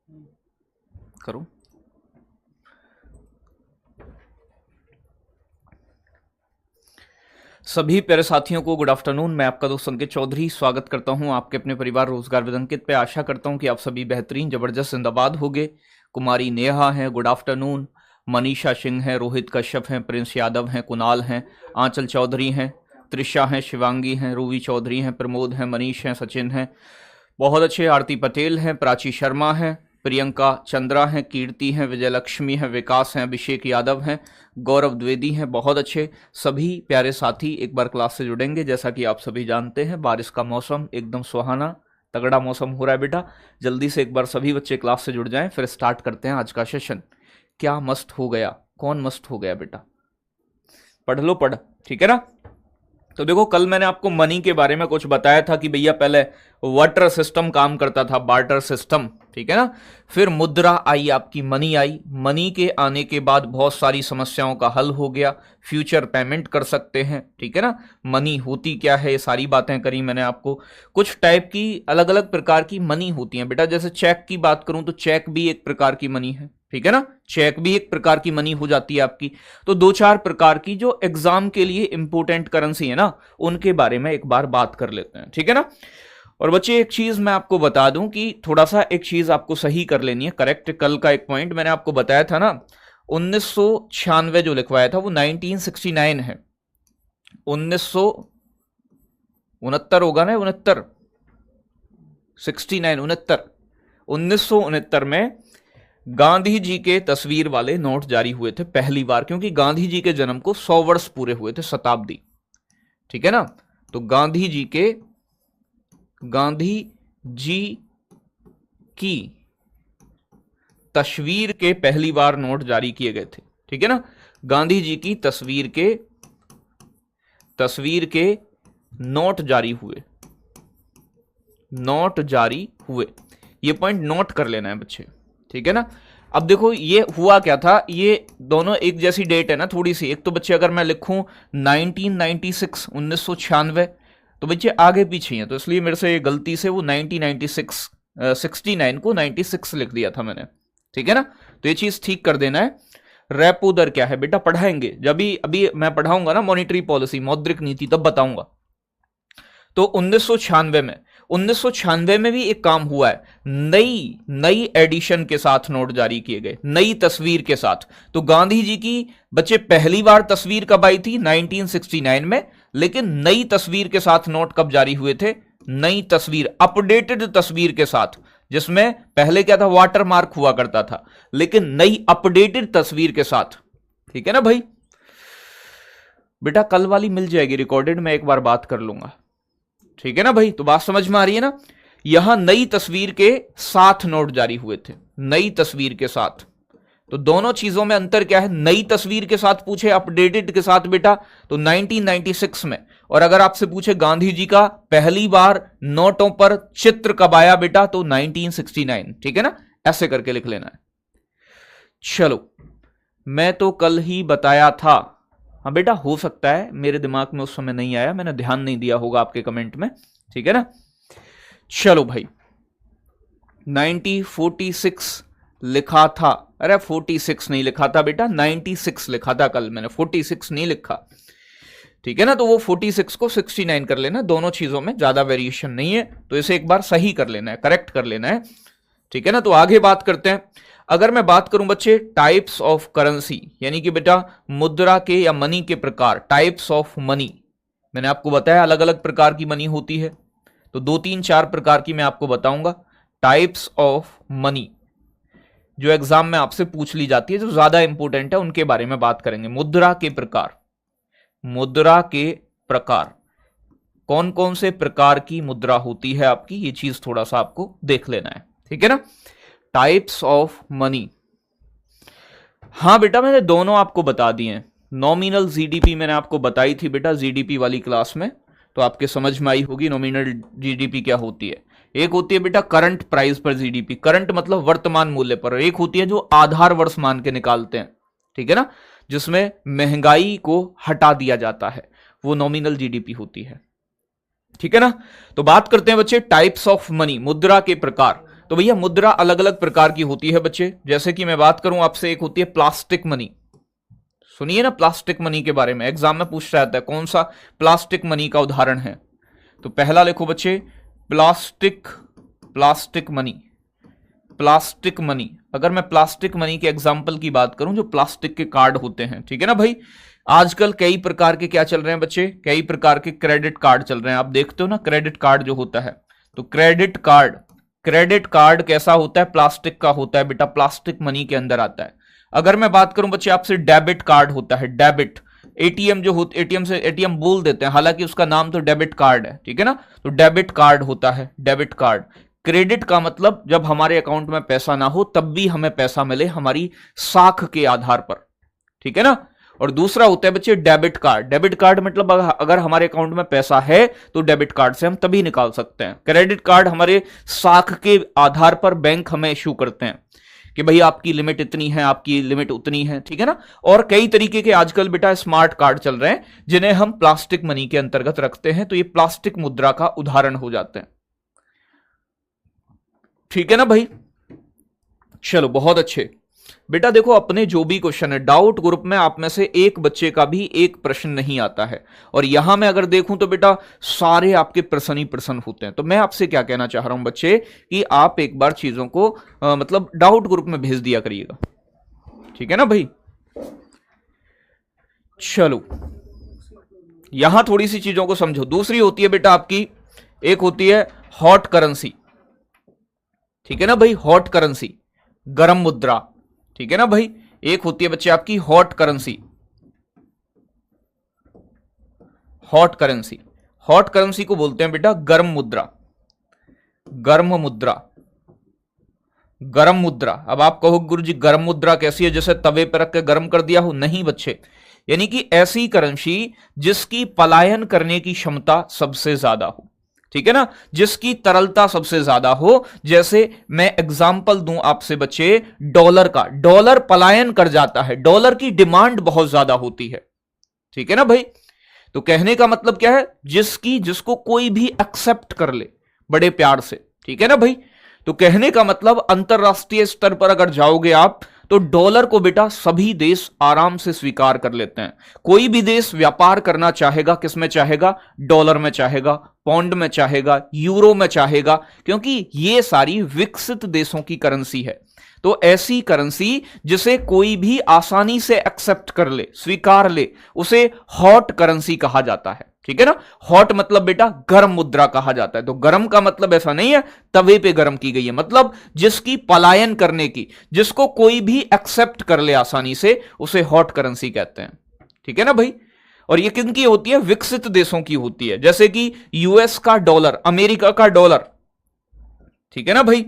करो। सभी प्यारे साथियों को गुड आफ्टरनून। मैं आपका दोस्त अंकित चौधरी स्वागत करता हूं आपके अपने परिवार रोजगार विद अंकित पे। आशा करता हूं कि आप सभी बेहतरीन जबरदस्त जिंदाबाद होंगे। कुमारी नेहा हैं, गुड आफ्टरनून। मनीषा सिंह हैं, रोहित कश्यप हैं, प्रिंस यादव हैं, कुणाल हैं, आंचल चौधरी हैं, त्रिशा हैं, शिवांगी हैं, रूवी चौधरी हैं, प्रमोद हैं, मनीष हैं, सचिन हैं, बहुत अच्छे, आरती पटेल हैं, प्राची शर्मा हैं, प्रियंका चंद्रा हैं, कीर्ति हैं, विजयलक्ष्मी हैं, विकास हैं, अभिषेक यादव हैं, गौरव द्विवेदी हैं। बहुत अच्छे सभी प्यारे साथी एक बार क्लास से जुड़ेंगे। जैसा कि आप सभी जानते हैं, बारिश का मौसम एकदम सुहाना तगड़ा मौसम हो रहा है बेटा। जल्दी से एक बार सभी बच्चे क्लास से जुड़ जाएं, फिर स्टार्ट करते हैं आज का सेशन। क्या मस्त हो गया, कौन मस्त हो गया बेटा? पढ़ लो, पढ़, ठीक है ना। तो देखो, कल मैंने आपको मनी के बारे में कुछ बताया था कि भैया पहले वाटर सिस्टम काम करता था, बार्टर सिस्टम, ठीक है ना। फिर मुद्रा आई, आपकी मनी आई। मनी के आने के बाद बहुत सारी समस्याओं का हल हो गया। फ्यूचर पेमेंट कर सकते हैं, ठीक है ना। मनी होती क्या है, ये सारी बातें करी मैंने आपको। कुछ टाइप की अलग अलग प्रकार की मनी होती हैं बेटा। जैसे चेक की बात करूं तो चेक भी एक प्रकार की मनी है, ठीक है ना। चेक भी एक प्रकार की मनी हो जाती है आपकी। तो दो चार प्रकार की जो एग्जाम के लिए इंपोर्टेंट करेंसी है ना, उनके बारे में एक बार बात कर लेते हैं, ठीक है ना। और बच्चे, एक चीज मैं आपको बता दूं कि थोड़ा सा एक चीज आपको सही कर लेनी है, करेक्ट। कल का एक पॉइंट मैंने आपको बताया था ना, 1996 जो लिखवाया था वो 1969 है। 1969 होगा ना, 69, 69, 1969 में गांधी जी के तस्वीर वाले नोट जारी हुए थे पहली बार, क्योंकि गांधी जी के जन्म को 100 वर्ष पूरे हुए थे, शताब्दी, ठीक है ना। तो गांधी जी की तस्वीर के पहली बार नोट जारी किए गए थे, ठीक है ना। गांधी जी की तस्वीर के नोट जारी हुए। ये पॉइंट नोट कर लेना है बच्चे, ठीक है ना। अब देखो, ये हुआ क्या था, ये दोनों एक जैसी डेट है ना थोड़ी सी। एक तो बच्चे अगर मैं लिखूं 1996, 1996, तो बच्चे आगे पीछे हैं, तो इसलिए मेरे से गलती से वो 1996, 69 को 96 लिख दिया था मैंने, ठीक है ना। तो ये चीज ठीक कर देना है। रेपो दर क्या है बेटा, पढ़ाएंगे जब अभी मैं पढ़ाऊंगा ना मॉनिटरी पॉलिसी, मौद्रिक नीति, तब बताऊंगा। तो 1996 में भी एक काम हुआ है, नई एडिशन के साथ नोट जारी किए गए, नई तस्वीर के साथ। तो गांधी जी की बच्चे पहली बार तस्वीर कब आई थी, 1969 में। लेकिन नई तस्वीर के साथ नोट कब जारी हुए थे, नई तस्वीर, अपडेटेड तस्वीर के साथ, जिसमें पहले क्या था, वाटर मार्क हुआ करता था, लेकिन नई अपडेटेड तस्वीर के साथ, ठीक है ना भाई। बेटा कल वाली मिल जाएगी रिकॉर्डेड, मैं एक बार बात कर लूंगा, ठीक है ना भाई। तो बात समझ में आ रही है ना। यहां नई तस्वीर के साथ नोट जारी हुए थे, नई तस्वीर के साथ। तो दोनों चीजों में अंतर क्या है, नई तस्वीर के साथ पूछे अपडेटेड के साथ बेटा तो 1996 में, और अगर आपसे पूछे गांधी जी का पहली बार नोटों पर चित्र कब आया बेटा, तो 1969, ठीक है ना। ऐसे करके लिख लेना है। चलो, मैं तो कल ही बताया था। हाँ बेटा, हो सकता है मेरे दिमाग में उस समय नहीं आया, मैंने ध्यान नहीं दिया होगा आपके कमेंट में, ठीक है ना। चलो भाई, 1946 लिखा था। अरे 46 नहीं लिखा था बेटा, 96 लिखा था कल मैंने, 46 नहीं लिखा, ठीक है ना। तो वो 46 को 69 कर लेना, दोनों चीजों में ज्यादा वेरिएशन नहीं है, तो इसे एक बार सही कर लेना है, करेक्ट कर लेना है, ठीक है ना। तो आगे बात करते हैं। अगर मैं बात करूं बच्चे टाइप्स ऑफ करेंसी, यानी कि बेटा मुद्रा के या मनी के प्रकार, टाइप्स ऑफ मनी, मैंने आपको बताया अलग अलग प्रकार की मनी होती है। तो 2-3-4 प्रकार की मैं आपको बताऊंगा, टाइप्स ऑफ मनी, जो एग्जाम में आपसे पूछ ली जाती है, जो ज्यादा इंपॉर्टेंट है, उनके बारे में बात करेंगे। मुद्रा के प्रकार, कौन कौन से प्रकार की मुद्रा होती है आपकी, ये चीज थोड़ा सा आपको देख लेना है, ठीक है ना। टाइप्स ऑफ मनी, हां बेटा मैंने दोनों आपको बता दिए हैं। नॉमिनल जीडीपी मैंने आपको बताई थी बेटा जीडीपी वाली क्लास में, तो आपके समझ में आई होगी नॉमिनल जीडीपी क्या होती है। एक होती है बेटा करंट प्राइस पर जीडीपी, करंट मतलब वर्तमान मूल्य पर। एक होती है जो आधार वर्ष मान के निकालते हैं, ठीक है ना, जिसमें महंगाई को हटा दिया जाता है, वो नॉमिनल जीडीपी होती है, ठीक है ना। तो बात करते हैं बच्चे टाइप्स ऑफ मनी, मुद्रा के प्रकार। तो भैया मुद्रा अलग अलग प्रकार की होती है बच्चे। जैसे कि मैं बात करूं आपसे, एक होती है प्लास्टिक मनी। सुनिए ना प्लास्टिक मनी के बारे में, एग्जाम में पूछ रहा था कौन सा प्लास्टिक मनी का उदाहरण है। तो पहला लिखो बच्चे प्लास्टिक मनी। प्लास्टिक मनी, अगर मैं प्लास्टिक मनी के एग्जाम्पल की बात करूं, जो प्लास्टिक के कार्ड होते हैं, ठीक है ना भाई। आजकल कई प्रकार के क्या चल रहे हैं बच्चे, कई प्रकार के क्रेडिट कार्ड चल रहे हैं। आप देखते हो ना क्रेडिट कार्ड जो होता है, तो क्रेडिट कार्ड कैसा होता है, प्लास्टिक का होता है बेटा, प्लास्टिक मनी के अंदर आता है। अगर मैं बात करूं बच्चे आपसे, डेबिट कार्ड होता है, डेबिट, एटीएम जो होता, एटीएम बोल देते हैं, हालांकि उसका नाम तो डेबिट कार्ड है, ठीक है ना। तो डेबिट कार्ड होता है, डेबिट कार्ड। क्रेडिट का मतलब जब हमारे अकाउंट में पैसा ना हो तब भी हमें पैसा मिले हमारी साख के आधार पर, ठीक है ना। और दूसरा होता है बच्चे डेबिट कार्ड। डेबिट कार्ड मतलब अगर हमारे अकाउंट में पैसा है तो डेबिट कार्ड से हम तभी निकाल सकते हैं। क्रेडिट कार्ड हमारे साख के आधार पर बैंक हमें इशू करते हैं कि भाई आपकी लिमिट इतनी है, आपकी लिमिट उतनी है, ठीक है ना। और कई तरीके के आजकल बेटा स्मार्ट कार्ड चल रहे हैं जिन्हें हम प्लास्टिक मनी के अंतर्गत रखते हैं। तो ये प्लास्टिक मुद्रा का उदाहरण हो जाते हैं, ठीक है ना भाई। चलो बहुत अच्छे बेटा। देखो अपने जो भी क्वेश्चन है डाउट ग्रुप में, आप में से एक बच्चे का भी एक प्रश्न नहीं आता है, और यहां मैं अगर देखूं तो बेटा सारे आपके प्रश्न ही प्रश्न होते हैं। तो मैं आपसे क्या कहना चाह रहा हूं बच्चे, कि आप एक बार चीजों को मतलब डाउट ग्रुप में भेज दिया करिएगा, ठीक है ना भाई। चलो यहां थोड़ी सी चीजों को समझो। दूसरी होती है बेटा आपकी, एक होती है हॉट करेंसी, ठीक है ना भाई, हॉट करेंसी, गर्म मुद्रा, ठीक है ना भाई। एक होती है बच्चे आपकी hot currency, hot currency. Hot currency को बोलते हैं बेटा गर्म मुद्रा, गर्म मुद्रा, गर्म मुद्रा। अब आप कहो गुरुजी गर्म मुद्रा कैसी है, जैसे तवे पर रख के गर्म कर दिया हो? नहीं बच्चे, यानी कि ऐसी करेंसी जिसकी पलायन करने की क्षमता सबसे ज्यादा हो, ठीक है ना, जिसकी तरलता सबसे ज्यादा हो। जैसे मैं एग्जांपल दूं आपसे बच्चे डॉलर का, डॉलर पलायन कर जाता है, डॉलर की डिमांड बहुत ज्यादा होती है, ठीक है ना भाई। तो कहने का मतलब क्या है, जिसको कोई भी एक्सेप्ट कर ले बड़े प्यार से, ठीक है ना भाई। तो कहने का मतलब अंतरराष्ट्रीय स्तर पर अगर जाओगे आप तो डॉलर को बेटा सभी देश आराम से स्वीकार कर लेते हैं। कोई भी देश व्यापार करना चाहेगा किस में चाहेगा, डॉलर में चाहेगा, पौंड में चाहेगा, यूरो में चाहेगा, क्योंकि ये सारी विकसित देशों की करेंसी है। तो ऐसी करेंसी जिसे कोई भी आसानी से एक्सेप्ट कर ले, स्वीकार ले, उसे हॉट करेंसी कहा जाता है, ठीक है ना। हॉट मतलब बेटा गर्म मुद्रा कहा जाता है। तो गर्म का मतलब ऐसा नहीं है तवे पे गर्म की गई है, मतलब जिसकी पलायन करने की, जिसको कोई भी एक्सेप्ट कर ले आसानी से, उसे हॉट करेंसी कहते हैं, ठीक है ना भाई। और ये किन की होती है, विकसित देशों की होती है, जैसे कि यूएस का डॉलर, अमेरिका का डॉलर, ठीक है ना भाई।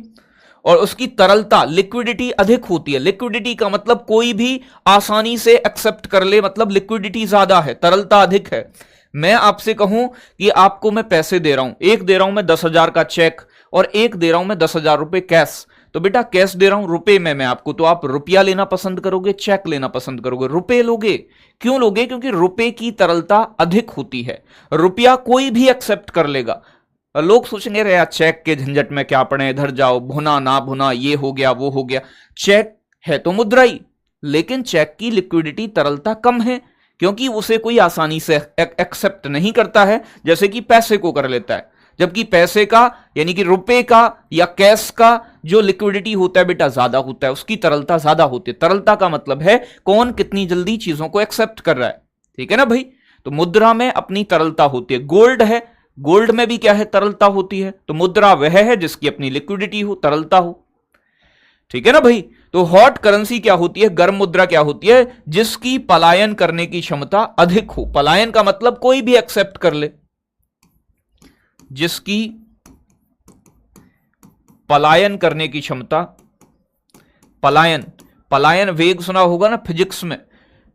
और उसकी तरलता, लिक्विडिटी अधिक होती है। लिक्विडिटी का मतलब कोई भी आसानी से एक्सेप्ट कर ले, मतलब लिक्विडिटी ज्यादा है, तरलता अधिक है। मैं आपसे कहूं कि आपको मैं पैसे दे रहा हूं, एक दे रहा हूं मैं 10,000 का चेक और एक दे रहा हूं मैं 10,000 रुपए कैश। तो बेटा कैश दे रहा हूं रुपए में मैं आपको, तो आप रुपया लेना पसंद करोगे, चेक लेना पसंद करोगे? रुपए लोगे। क्यों लोगे? क्योंकि रुपए की तरलता अधिक होती है, रुपया कोई भी एक्सेप्ट कर लेगा। लोग सोचेंगे अरे यार चेक के झंझट में क्या पड़े, इधर जाओ, भुना ना भुना, ये हो गया वो हो गया। चेक है तो मुद्रा ही, लेकिन चेक की लिक्विडिटी, तरलता कम है, क्योंकि उसे कोई आसानी से एक्सेप्ट नहीं करता है जैसे कि पैसे को कर लेता है। जबकि पैसे का यानी कि रुपए का या कैश का जो लिक्विडिटी होता है बेटा ज्यादा होता है, उसकी तरलता ज्यादा होती है। तरलता का मतलब है कौन कितनी जल्दी चीजों को एक्सेप्ट कर रहा है, ठीक है ना भाई। तो मुद्रा में अपनी तरलता होती है। गोल्ड है, गोल्ड में भी क्या है, तरलता होती है। तो मुद्रा वह है जिसकी अपनी लिक्विडिटी हो, तरलता हो, ठीक है ना भाई। तो हॉट करेंसी क्या होती है, गर्म मुद्रा क्या होती है, जिसकी पलायन करने की क्षमता अधिक हो। पलायन का मतलब कोई भी एक्सेप्ट कर ले, जिसकी पलायन करने की क्षमता, पलायन वेग सुना होगा ना फिजिक्स में,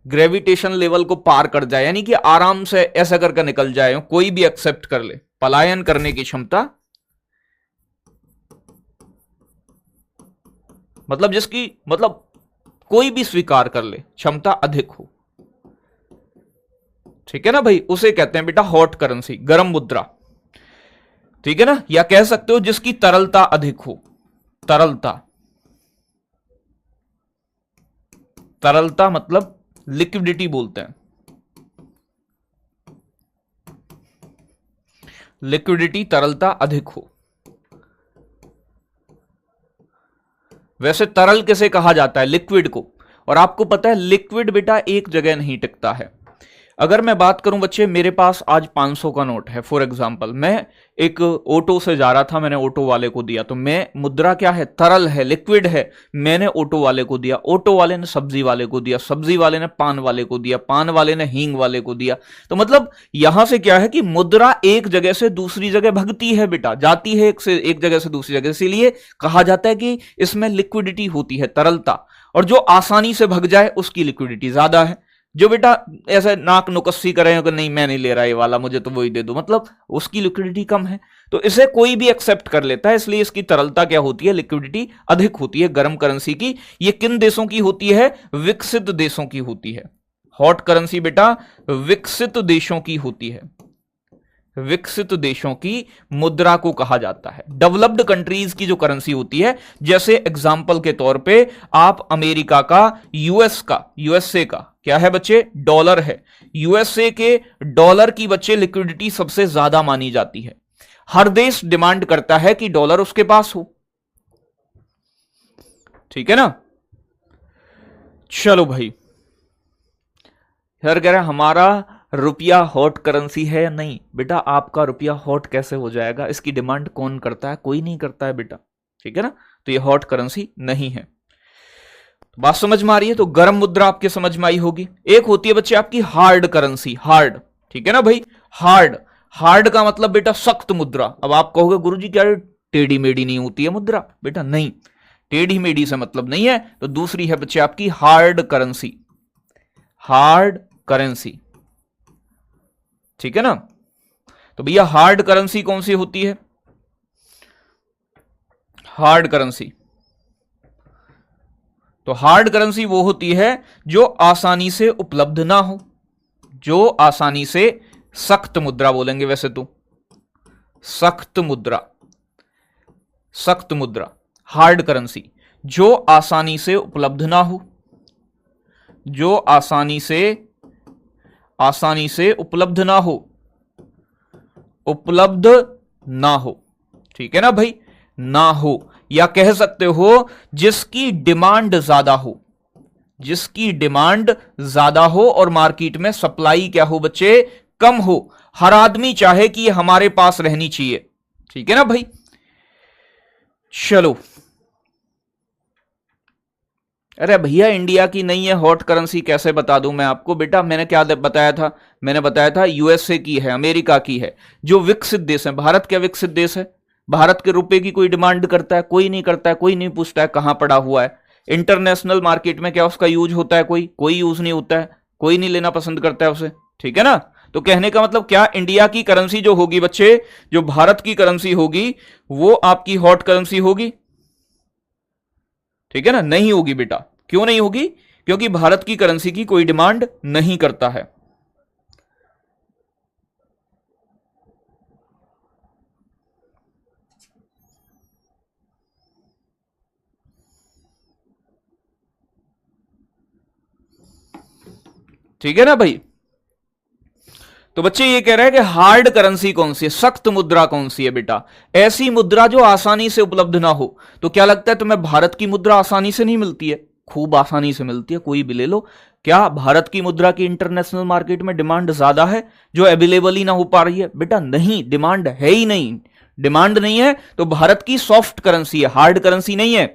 ग्रेविटेशन लेवल को पार कर जाए, यानी कि आराम से ऐसा करके निकल जाए, कोई भी एक्सेप्ट कर ले। पलायन करने की क्षमता मतलब जिसकी मतलब कोई भी स्वीकार कर ले, क्षमता अधिक हो, ठीक है ना भाई, उसे कहते हैं बेटा हॉट करेंसी, गर्म मुद्रा, ठीक है ना। या कह सकते हो जिसकी तरलता अधिक हो, तरलता, तरलता मतलब लिक्विडिटी बोलते हैं, लिक्विडिटी तरलता अधिक हो। वैसे तरल किसे कहा जाता है? लिक्विड को। और आपको पता है लिक्विड बेटा एक जगह नहीं टिकता है। अगर मैं बात करूं बच्चे, मेरे पास आज 500 का नोट है फॉर एग्जांपल, मैं एक ऑटो से जा रहा था, मैंने ऑटो वाले को दिया, तो मैं मुद्रा क्या है? तरल है, लिक्विड है। मैंने ऑटो वाले को दिया, ऑटो वाले ने सब्जी वाले को दिया, सब्जी वाले ने पान वाले को दिया, पान वाले ने हींग वाले को दिया। तो मतलब यहां से क्या है कि मुद्रा एक जगह से दूसरी जगह भगती है बेटा, जाती है एक जगह से दूसरी जगह, इसीलिए कहा जाता है कि इसमें लिक्विडिटी होती है, तरलता। और जो आसानी से भग जाए उसकी लिक्विडिटी ज्यादा है। जो बेटा ऐसे नाक नुकस्सी करे कि नहीं मैं नहीं ले रहा ये वाला, मुझे तो वही दे दो, मतलब उसकी लिक्विडिटी कम है। तो इसे कोई भी एक्सेप्ट कर लेता है, इसलिए इसकी तरलता क्या होती है? लिक्विडिटी अधिक होती है गर्म करेंसी की। ये किन देशों की होती है? विकसित देशों की होती है। हॉट करेंसी बेटा विकसित देशों की होती है, विकसित देशों की मुद्रा को कहा जाता है। डेवलप्ड कंट्रीज की जो करेंसी होती है, जैसे एग्जांपल के तौर पे आप अमेरिका का, यूएसए का क्या है बच्चे? डॉलर है। यूएसए के डॉलर की बच्चे लिक्विडिटी सबसे ज्यादा मानी जाती है। हर देश डिमांड करता है कि डॉलर उसके पास हो, ठीक है ना। चलो भाई, सर कह रहे हमारा रुपया हॉट करेंसी है या नहीं? बेटा आपका रुपया हॉट कैसे हो जाएगा? इसकी डिमांड कौन करता है? कोई नहीं करता है बेटा, ठीक है ना। तो ये हॉट करेंसी नहीं है। बात समझ में आ रही है? तो गर्म मुद्रा आपके समझ में आई होगी। एक होती है बच्चे आपकी हार्ड करेंसी, हार्ड, ठीक है ना भाई। हार्ड, हार्ड का मतलब बेटा सख्त मुद्रा। अब आप कहोगे गुरुजी क्या टेढ़ी मेढ़ी नहीं होती है मुद्रा? बेटा नहीं, टेढ़ी मेढ़ी से मतलब नहीं है। तो दूसरी है बच्चे आपकी हार्ड करेंसी, हार्ड करेंसी, ठीक है ना। तो भैया हार्ड करेंसी कौन सी होती है? हार्ड करेंसी, तो हार्ड करेंसी वो होती है जो आसानी से उपलब्ध ना हो, जो आसानी से, सख्त मुद्रा बोलेंगे वैसे तो, सख्त मुद्रा, सख्त मुद्रा हार्ड करेंसी, जो आसानी से उपलब्ध ना हो, जो आसानी से उपलब्ध ना हो, उपलब्ध ना हो, ठीक है ना भाई, ना हो। या कह सकते हो जिसकी डिमांड ज्यादा हो, जिसकी डिमांड ज्यादा हो और मार्केट में सप्लाई क्या हो बच्चे? कम हो। हर आदमी चाहे कि ये हमारे पास रहनी चाहिए, ठीक है ना भाई। चलो, अरे भैया इंडिया की नहीं है हॉट करेंसी, कैसे बता दूं मैं आपको? बेटा मैंने क्या बताया था? मैंने बताया था यूएसए की है, अमेरिका की है, जो विकसित देश है। भारत क्या विकसित देश है? भारत के रुपए की कोई डिमांड करता है? कोई नहीं करता है, कोई नहीं पूछता है कहां पड़ा हुआ है। इंटरनेशनल मार्केट में क्या उसका यूज होता है? कोई यूज नहीं होता है, कोई नहीं लेना पसंद करता है उसे, ठीक है ना। तो कहने का मतलब क्या, इंडिया की करेंसी जो होगी बच्चे, जो भारत की करेंसी होगी, वो आपकी हॉट करेंसी होगी, ठीक है ना? नहीं होगी बेटा। क्यों नहीं होगी? क्योंकि भारत की करेंसी की कोई डिमांड नहीं करता है। ठीक है ना भाई। तो बच्चे ये कह रहे हैं कि हार्ड करेंसी कौन सी है, सख्त मुद्रा कौन सी है बेटा? ऐसी मुद्रा जो आसानी से उपलब्ध ना हो। तो क्या लगता है तुम्हें भारत की मुद्रा आसानी से नहीं मिलती है? खूब आसानी से मिलती है, कोई भी ले लो। क्या भारत की मुद्रा की इंटरनेशनल मार्केट में डिमांड ज्यादा है जो अवेलेबल ही ना हो पा रही है? बेटा नहीं, डिमांड है ही नहीं, डिमांड नहीं है। तो भारत की सॉफ्ट करेंसी है, हार्ड करेंसी नहीं है।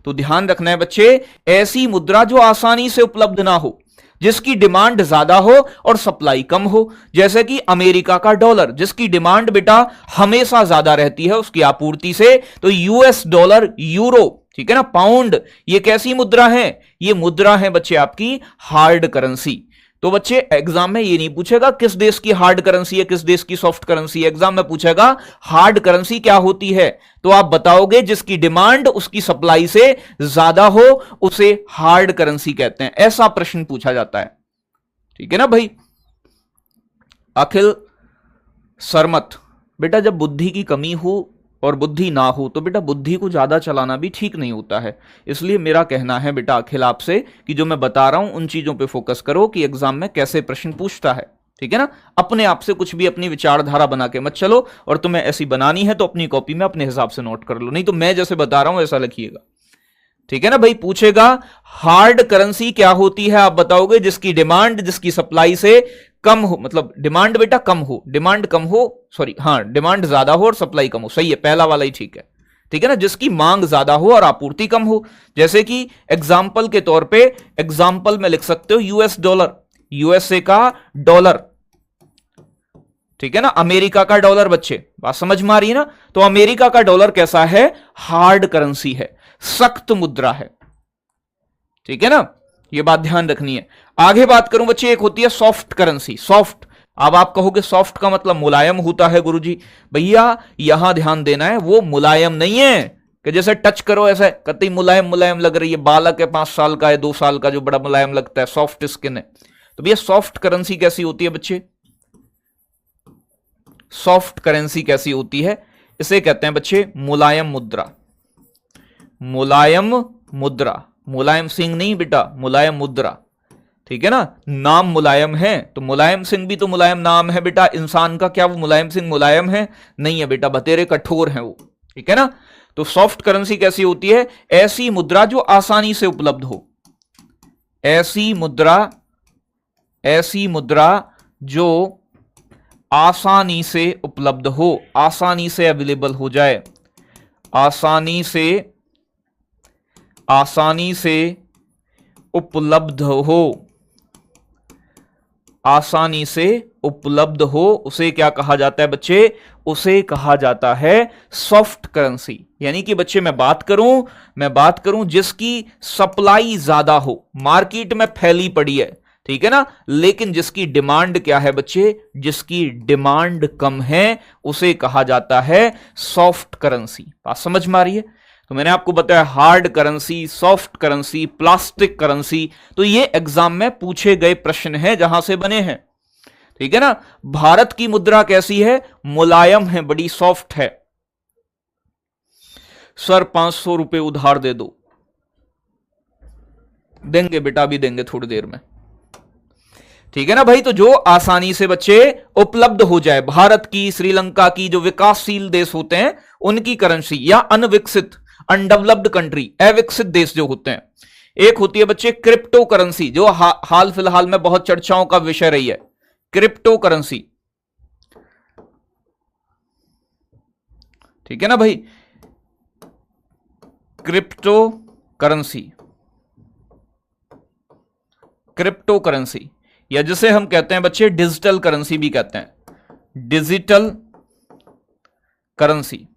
तो ध्यान रखना है बच्चे, ऐसी मुद्रा जो आसानी से उपलब्ध ना हो, जिसकी डिमांड ज्यादा हो और सप्लाई कम हो। जैसे कि अमेरिका का डॉलर, जिसकी डिमांड बेटा हमेशा ज्यादा रहती है उसकी आपूर्ति से। तो यूएस डॉलर, यूरो, ठीक है ना, पाउंड, ये कैसी मुद्रा है? ये मुद्रा है बच्चे आपकी हार्ड करेंसी। तो बच्चे एग्जाम में ये नहीं पूछेगा किस देश की हार्ड करेंसी है, किस देश की सॉफ्ट करेंसी है। एग्जाम में पूछेगा हार्ड करेंसी क्या होती है, तो आप बताओगे जिसकी डिमांड उसकी सप्लाई से ज्यादा हो उसे हार्ड करेंसी कहते हैं। ऐसा प्रश्न पूछा जाता है, ठीक है ना भाई। अखिल सरमत, बेटा जब बुद्धि की कमी हो और बुद्धि ना हो तो बेटा बुद्धि को ज्यादा चलाना भी ठीक नहीं होता है। इसलिए मेरा कहना है बेटा अखिल आपसे कि जो मैं बता रहा हूं उन चीजों पे फोकस करो कि एग्जाम में कैसे प्रश्न पूछता है, ठीक है ना। अपने आप से कुछ भी अपनी विचारधारा बना के मत चलो, और तुम्हें ऐसी बनानी है तो अपनी कॉपी में अपने हिसाब से नोट कर लो, नहीं तो मैं जैसे बता रहा हूं ऐसा लिखिएगा, ठीक है ना भाई। पूछेगा हार्ड करेंसी क्या होती है, आप बताओगे जिसकी डिमांड जिसकी सप्लाई से कम हो, मतलब डिमांड बेटा कम हो, डिमांड कम हो, सॉरी हाँ डिमांड ज्यादा हो और सप्लाई कम हो, सही है, पहला वाला ही ठीक है, ठीक है ना। जिसकी मांग ज्यादा हो और आपूर्ति कम हो, जैसे कि एग्जाम्पल के तौर पे एग्जाम्पल में लिख सकते हो यूएस डॉलर, यूएसए का डॉलर, ठीक है ना, अमेरिका का डॉलर, बच्चे बात समझ में आ रही है ना। तो अमेरिका का डॉलर कैसा है, हार्ड करेंसी है, सख्त मुद्रा है, ठीक है ना, ये बात ध्यान रखनी है। आगे बात करूं बच्चे, एक होती है सॉफ्ट करेंसी, सॉफ्ट। अब आप कहोगे सॉफ्ट का मतलब मुलायम होता है गुरुजी, भैया यहां ध्यान देना है, वो मुलायम नहीं है कि जैसे टच करो ऐसे कतई मुलायम मुलायम लग रही है, बालक है 5 साल का है 2 साल का जो बड़ा मुलायम लगता है, सॉफ्ट स्किन है। तो भैया सॉफ्ट करेंसी कैसी होती है बच्चे, सॉफ्ट करेंसी कैसी होती है, इसे कहते हैं बच्चे मुलायम मुद्रा, मुलायम मुद्रा, मुलायम सिंह नहीं बेटा, मुलायम मुद्रा, ठीक है ना। नाम मुलायम है तो मुलायम सिंह भी तो मुलायम नाम है बेटा इंसान का, क्या वो मुलायम सिंह मुलायम है, नहीं है बेटा, बतेरे कठोर हैं वो, ठीक है ना। तो सॉफ्ट करेंसी कैसी होती है, ऐसी मुद्रा जो आसानी से उपलब्ध हो, ऐसी मुद्रा जो आसानी से उपलब्ध हो, आसानी से अवेलेबल हो जाए, आसानी से उपलब्ध हो, आसानी से उपलब्ध हो, उसे क्या कहा जाता है बच्चे, उसे कहा जाता है सॉफ्ट करेंसी। यानी कि बच्चे मैं बात करूं जिसकी सप्लाई ज्यादा हो, मार्केट में फैली पड़ी है, ठीक है ना, लेकिन जिसकी डिमांड क्या है बच्चे, जिसकी डिमांड कम है, उसे कहा जाता है सॉफ्ट करेंसी। बात समझ में आ रही है। तो मैंने आपको बताया hard currency, soft currency, plastic currency, तो ये एग्जाम में पूछे गए प्रश्न हैं जहां से बने हैं, ठीक है ना। भारत की मुद्रा कैसी है, मुलायम है, बड़ी सॉफ्ट है। सर 500 रुपए उधार दे दो, देंगे बेटा, भी देंगे थोड़ी देर में, ठीक है ना भाई। तो जो आसानी से बच्चे उपलब्ध हो जाए, भारत की, श्रीलंका की, जो विकासशील देश होते हैं उनकी करेंसी, या अनविकसित अनडेवलप्ड कंट्री, अविकसित देश जो होते हैं। एक होती है बच्चे क्रिप्टो करेंसी, जो हाल फिलहाल में बहुत चर्चाओं का विषय रही है, क्रिप्टो करेंसी, ठीक है ना भाई, क्रिप्टो करेंसी, या जिसे हम कहते हैं बच्चे डिजिटल करेंसी भी कहते हैं, डिजिटल करेंसी,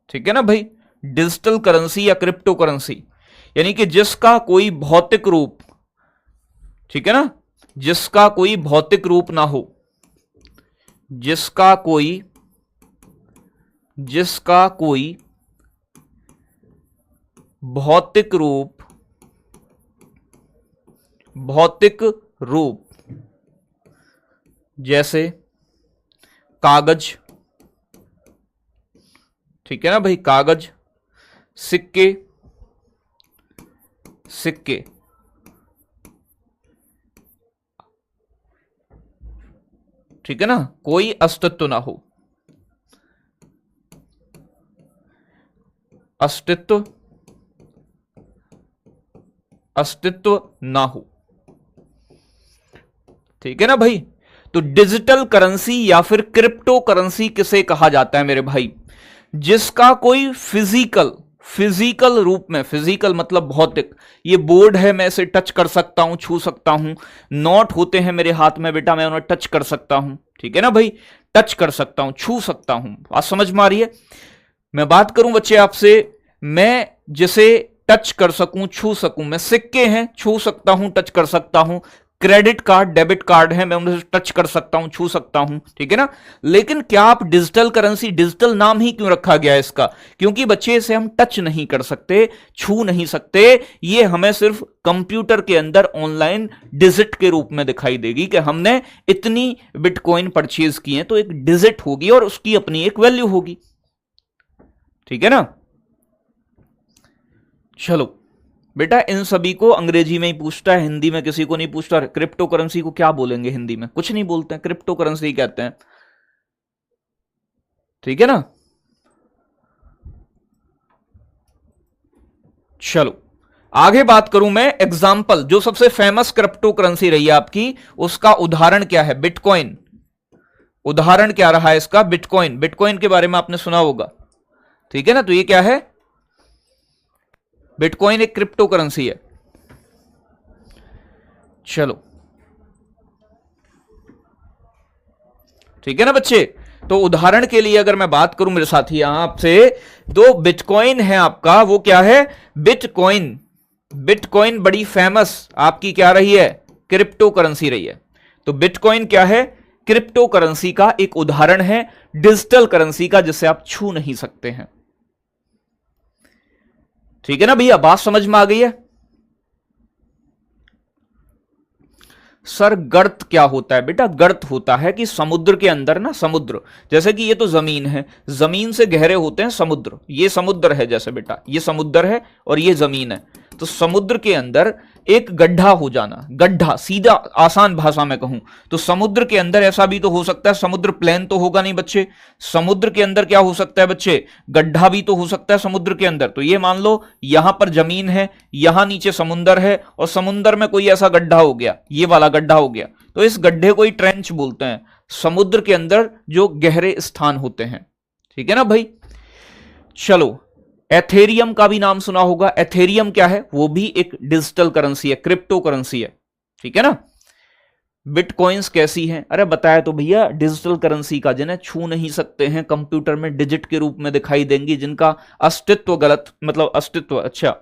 ठीक है ना भाई। डिजिटल करेंसी या क्रिप्टो करेंसी यानी कि जिसका कोई भौतिक रूप, ठीक है ना, जिसका कोई भौतिक रूप ना हो, जिसका कोई भौतिक रूप जैसे कागज, ठीक है ना भाई, कागज, सिक्के, ठीक है ना, कोई अस्तित्व ना हो, अस्तित्व ना हो, ठीक है ना भाई। तो डिजिटल करेंसी या फिर क्रिप्टो करेंसी किसे कहा जाता है मेरे भाई, जिसका कोई फिजिकल रूप में, फिजिकल मतलब भौतिक, ये बोर्ड है मैं इसे टच कर सकता हूं, छू सकता हूं, नोट होते हैं मेरे हाथ में बेटा मैं उन्हें टच कर सकता हूं, ठीक है ना भाई, टच कर सकता हूं, छू सकता हूं। बात समझ में आ रही है। मैं बात करूं बच्चे आपसे, मैं जिसे टच कर सकूं, छू सकूं, मैं सिक्के हैं, छू सकता हूं, टच कर सकता हूं, क्रेडिट कार्ड, डेबिट कार्ड है, मैं उन्हें टच कर सकता हूं, छू सकता हूं, ठीक है ना। लेकिन क्या आप डिजिटल करेंसी, डिजिटल नाम ही क्यों रखा गया है इसका? क्योंकि बच्चे इसे हम टच नहीं कर सकते, छू नहीं सकते, ये हमें सिर्फ कंप्यूटर के अंदर ऑनलाइन डिजिट के रूप में दिखाई देगी कि हमने इतनी बिटकॉइन परचेज की है, तो एक डिजिट होगी और उसकी अपनी एक वैल्यू होगी, ठीक है ना। चलो बेटा, इन सभी को अंग्रेजी में ही पूछता है, हिंदी में किसी को नहीं पूछता। क्रिप्टो करेंसी को क्या बोलेंगे हिंदी में? कुछ नहीं बोलते हैं, क्रिप्टो करेंसी ही कहते हैं, ठीक है ना। चलो आगे बात करूं मैं, एग्जाम्पल जो सबसे फेमस क्रिप्टो करेंसी रही है आपकी, उसका उदाहरण क्या है? बिटकॉइन। उदाहरण क्या रहा है इसका? बिटकॉइन। बिटकॉइन के बारे में आपने सुना होगा, ठीक है ना। तो ये क्या है? बिटकॉइन एक क्रिप्टो करेंसी है। चलो ठीक है ना बच्चे। तो उदाहरण के लिए अगर मैं बात करूं मेरे साथी यहां आपसे, तो बिटकॉइन है आपका, वो क्या है? बिटकॉइन। बिटकॉइन बड़ी फेमस आपकी क्या रही है? क्रिप्टो करेंसी रही है। तो बिटकॉइन क्या है? क्रिप्टो करेंसी का एक उदाहरण है, डिजिटल करेंसी का, जिसे आप छू नहीं सकते हैं, ठीक है ना भैया। बात समझ में आ गई है? सर गर्त क्या होता है? बेटा गर्त होता है कि समुद्र के अंदर ना, समुद्र जैसे कि ये तो जमीन है, जमीन से गहरे होते हैं समुद्र, ये समुद्र है जैसे बेटा, ये समुद्र है और ये जमीन है। तो समुद्र के अंदर एक गड्ढा हो जाना, गड्ढा सीधा आसान भाषा में कहूं तो समुद्र के अंदर ऐसा भी तो हो सकता है, समुद्र प्लेन तो होगा नहीं बच्चे, समुद्र के अंदर क्या हो सकता है बच्चे? गड्ढा भी तो हो सकता है समुद्र के अंदर। तो ये मान लो यहां पर जमीन है, यहां नीचे समुद्र है और समुद्र में कोई ऐसा गड्ढा हो गया, ये वाला गड्ढा हो गया, तो इस गड्ढे को ही ट्रेंच बोलते हैं, समुद्र के अंदर जो गहरे स्थान होते हैं, ठीक है ना भाई। चलो एथेरियम का भी नाम सुना होगा। एथेरियम क्या है? वो भी एक डिजिटल करेंसी है, क्रिप्टो करेंसी है, ठीक है ना। बिटकॉइंस कैसी हैं? अरे बताया तो भैया, डिजिटल करेंसी का, जिन्हें छू नहीं सकते हैं, कंप्यूटर में डिजिट के रूप में दिखाई देंगी, जिनका अस्तित्व गलत, मतलब अस्तित्व, अच्छा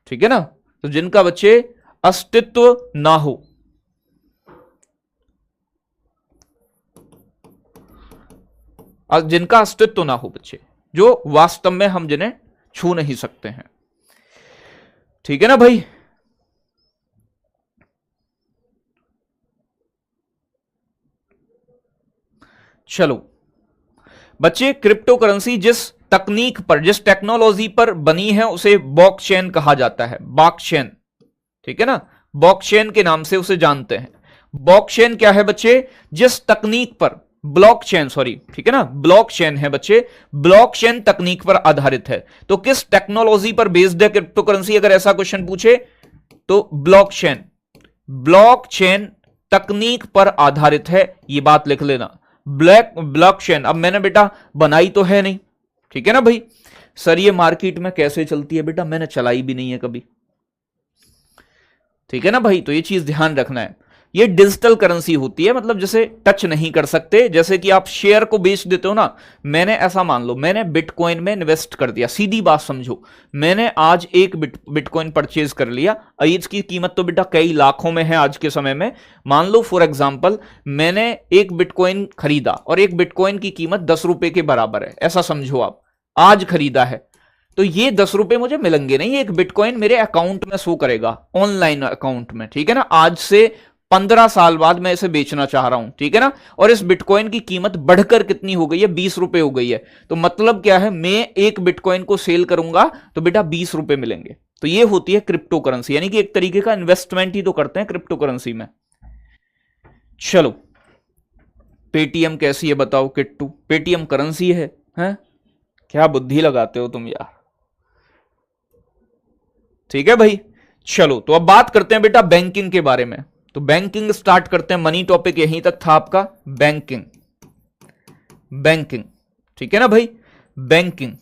ठीक है ना, तो जिनका बच्चे अस्तित्व ना हो, जिनका अस्तित्व ना हो बच्चे, जो वास्तव में हम जिन्हें छू नहीं सकते हैं, ठीक है ना भाई। चलो बच्चे, क्रिप्टो करेंसी जिस तकनीक पर, जिस टेक्नोलॉजी पर बनी है उसे ब्लॉकचेन कहा जाता है, ब्लॉकचेन, ठीक है ना, ब्लॉकचेन के नाम से उसे जानते हैं। ब्लॉकचेन क्या है बच्चे? जिस तकनीक पर, ब्लॉकचेन सॉरी, ठीक है ना, ब्लॉकचेन है बच्चे, ब्लॉकचेन तकनीक पर आधारित है। तो किस टेक्नोलॉजी पर बेस्ड है क्रिप्टो करेंसी? अगर ऐसा क्वेश्चन पूछे तो ब्लॉकचेन, ब्लॉकचेन तकनीक पर आधारित है, ये बात लिख लेना। ब्लॉकचेन, अब मैंने बेटा बनाई तो है नहीं, ठीक है ना भाई। सर ये मार्केट में कैसे चलती है? बेटा मैंने चलाई भी नहीं है कभी, ठीक है ना भाई। तो ये चीज ध्यान रखना है, ये डिजिटल करेंसी होती है, मतलब जैसे टच नहीं कर सकते, जैसे कि आप शेयर को बेच देते हो ना। मैंने ऐसा मान लो, मैंने बिटकॉइन में इन्वेस्ट कर दिया, सीधी बात समझो, मैंने आज एक बिटकॉइन परचेज कर लिया, इसकी कीमत तो बेटा कई लाखों में है आज के समय में। मान लो फॉर एग्जाम्पल मैंने एक बिटकॉइन खरीदा और एक बिटकॉइन की कीमत 10 रुपए के बराबर है, ऐसा समझो आप, आज खरीदा है, तो ये 10 रुपए मुझे मिलेंगे नहीं, एक बिटकॉइन मेरे अकाउंट में शो करेगा, ऑनलाइन अकाउंट में, ठीक है ना। आज से 15 साल बाद मैं इसे बेचना चाह रहा हूं, ठीक है ना, और इस बिटकॉइन की कीमत बढ़कर कितनी हो गई है? 20 रुपए हो गई है। तो मतलब क्या है, मैं एक बिटकॉइन को सेल करूंगा तो बेटा 20 रुपए मिलेंगे। तो ये होती है क्रिप्टो करेंसी, यानी कि एक तरीके का इन्वेस्टमेंट ही तो करते हैं क्रिप्टो करेंसी में। चलो पेटीएम कैसी है बताओ किट्टू? पेटीएम करेंसी है, हैं? क्या बुद्धि लगाते हो तुम यार, ठीक है भाई। चलो तो अब बात करते हैं बेटा बैंकिंग के बारे में। तो बैंकिंग स्टार्ट करते हैं, मनी टॉपिक यहीं तक था आपका, बैंकिंग, बैंकिंग, ठीक है ना भाई, बैंकिंग,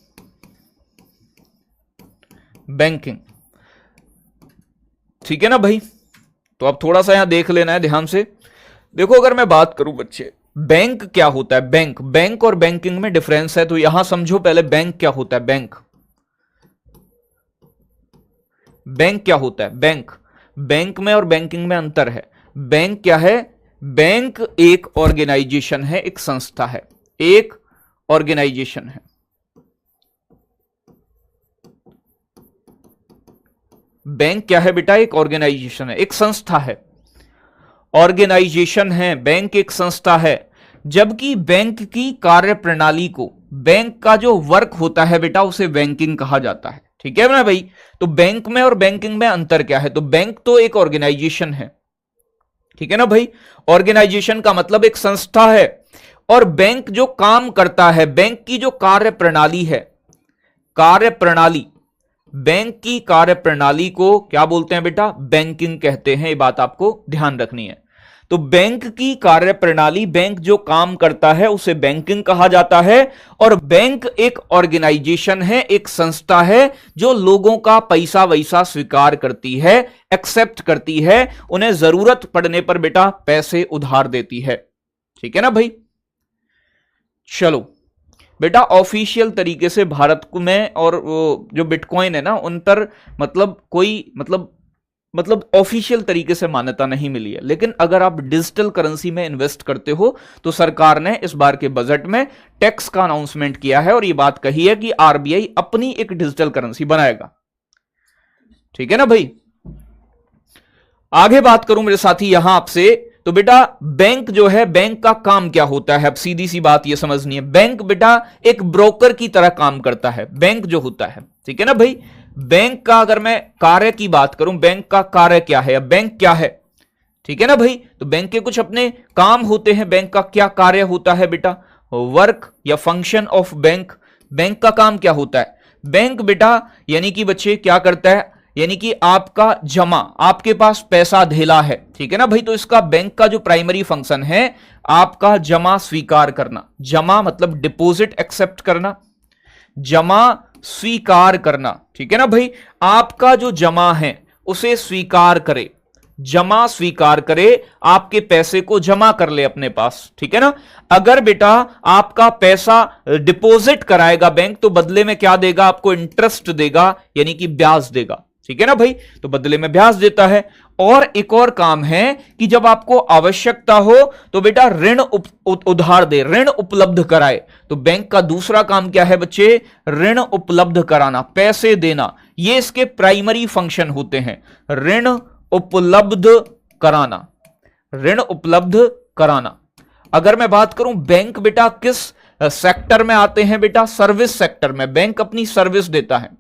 बैंकिंग, ठीक है ना भाई। तो अब थोड़ा सा यहां देख लेना है ध्यान से। देखो अगर मैं बात करूं बच्चे, बैंक क्या होता है? बैंक, बैंक और बैंकिंग में डिफरेंस है, तो यहां समझो पहले बैंक क्या होता है। बैंक, बैंक क्या होता है? बैंक, बैंक में और बैंकिंग में अंतर है। बैंक क्या है? बैंक एक ऑर्गेनाइजेशन है, एक संस्था है, एक ऑर्गेनाइजेशन है। बैंक क्या है बेटा? एक ऑर्गेनाइजेशन है, एक संस्था है, ऑर्गेनाइजेशन है, बैंक एक संस्था है। जबकि बैंक की कार्य प्रणाली को, बैंक का जो वर्क होता है बेटा, उसे बैंकिंग कहा जाता है। ठीक है ना भाई? तो बैंक में और बैंकिंग में अंतर क्या है? तो बैंक तो एक ऑर्गेनाइजेशन है, ठीक है ना भाई? ऑर्गेनाइजेशन का मतलब एक संस्था है, और बैंक जो काम करता है, बैंक की जो कार्य प्रणाली है, कार्य प्रणाली, बैंक की कार्य प्रणाली को क्या बोलते हैं बेटा? बैंकिंग कहते हैं। ये बात आपको ध्यान रखनी है। तो बैंक की कार्य प्रणाली, बैंक जो काम करता है, उसे बैंकिंग कहा जाता है। और बैंक एक ऑर्गेनाइजेशन है, एक संस्था है, जो लोगों का पैसा वैसा स्वीकार करती है, एक्सेप्ट करती है, उन्हें जरूरत पड़ने पर बेटा पैसे उधार देती है। ठीक है ना भाई? चलो बेटा, ऑफिशियल तरीके से भारत में और जो बिटकॉइन है ना, उन पर कोई ऑफिशियल तरीके से मान्यता नहीं मिली है। लेकिन अगर आप डिजिटल करेंसी में इन्वेस्ट करते हो तो सरकार ने इस बार के बजट में टैक्स का अनाउंसमेंट किया है और यह बात कही है कि आरबीआई अपनी एक डिजिटल करेंसी बनाएगा। ठीक है ना भाई? आगे बात करूं मेरे साथी यहां आपसे, तो बेटा बैंक जो है, बैंक का काम क्या होता है? अब सीधी सी बात यह समझनी है, बैंक बेटा एक ब्रोकर की तरह काम करता है, बैंक जो होता है। ठीक है ना भाई? बैंक का अगर मैं कार्य की बात करूं, बैंक का कार्य क्या है, बैंक क्या है? ठीक है ना भाई? तो बैंक के कुछ अपने काम होते हैं। बैंक का क्या कार्य होता है बेटा? वर्क या फंक्शन ऑफ बैंक। बैंक का काम क्या होता है? बैंक बेटा यानी कि बच्चे क्या करता है? यानी कि आपका जमा, आपके पास पैसा धेला है, ठीक है ना भाई? तो इसका बैंक का जो प्राइमरी फंक्शन है, आपका जमा स्वीकार करना। जमा मतलब डिपॉजिट एक्सेप्ट करना, जमा स्वीकार करना। ठीक है ना भाई? आपका जो जमा है उसे स्वीकार करे, जमा स्वीकार करे, आपके पैसे को जमा कर ले अपने पास। ठीक है ना? अगर बेटा आपका पैसा डिपॉजिट कराएगा बैंक, तो बदले में क्या देगा? आपको इंटरेस्ट देगा, यानी कि ब्याज देगा। ठीक है ना भाई? तो बदले में ब्याज देता है। और एक और काम है कि जब आपको आवश्यकता हो तो बेटा ऋण उधार दे, ऋण उपलब्ध कराए। तो बैंक का दूसरा काम क्या है बच्चे? ऋण उपलब्ध कराना, पैसे देना। ये इसके प्राइमरी फंक्शन होते हैं, ऋण उपलब्ध कराना, ऋण उपलब्ध कराना। अगर मैं बात करूं बैंक बेटा किस सेक्टर में आते हैं बेटा? सर्विस सेक्टर में। बैंक अपनी सर्विस देता है,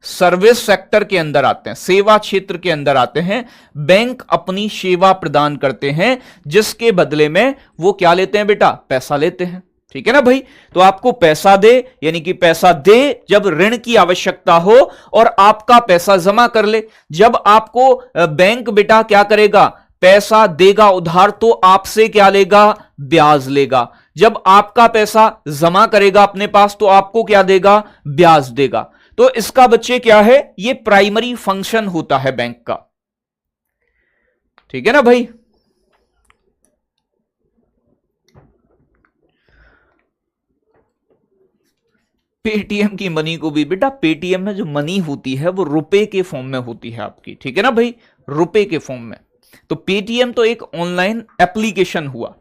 सर्विस सेक्टर के अंदर आते हैं, सेवा क्षेत्र के अंदर आते हैं। बैंक अपनी सेवा प्रदान करते हैं, जिसके बदले में वो क्या लेते हैं बेटा? पैसा लेते हैं। ठीक है ना भाई? तो आपको पैसा दे, यानी कि पैसा दे जब ऋण की आवश्यकता हो, और आपका पैसा जमा कर ले जब आपको बैंक बेटा क्या करेगा? पैसा देगा उधार, तो आपसे क्या लेगा? ब्याज लेगा। जब आपका पैसा जमा करेगा अपने पास, तो आपको क्या देगा? ब्याज देगा। तो इसका बच्चे क्या है? ये प्राइमरी फंक्शन होता है बैंक का। ठीक है ना भाई? पेटीएम की मनी को भी बेटा, पेटीएम में जो मनी होती है वो रुपए के फॉर्म में होती है आपकी। ठीक है ना भाई? रुपए के फॉर्म में। तो पेटीएम तो एक ऑनलाइन एप्लीकेशन हुआ,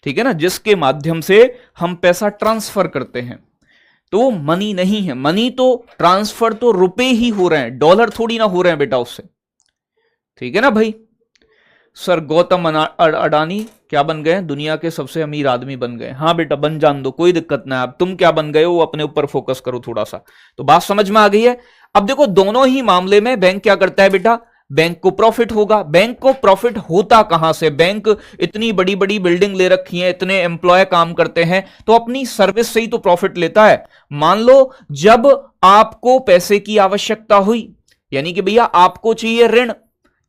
ठीक है ना, जिसके माध्यम से हम पैसा ट्रांसफर करते हैं। तो मनी नहीं है, मनी तो ट्रांसफर तो रुपए ही हो रहे हैं, डॉलर थोड़ी ना हो रहे हैं बेटा उससे। ठीक है ना भाई? सर गौतम अडानी क्या बन गए? दुनिया के सबसे अमीर आदमी बन गए। हाँ बेटा, बन जान दो, कोई दिक्कत ना है। अब तुम क्या बन गए हो अपने ऊपर फोकस करो थोड़ा सा। तो बात समझ में आ गई है? अब देखो, दोनों ही मामले में बैंक क्या करता है बेटा? बैंक को प्रॉफिट होगा। बैंक को प्रॉफिट होता कहां से? बैंक इतनी बड़ी बड़ी बिल्डिंग ले रखी है, इतने एम्प्लॉय काम करते हैं, तो अपनी सर्विस से ही तो प्रॉफिट लेता है। मान लो जब आपको पैसे की आवश्यकता हुई, यानी कि भैया आपको चाहिए ऋण,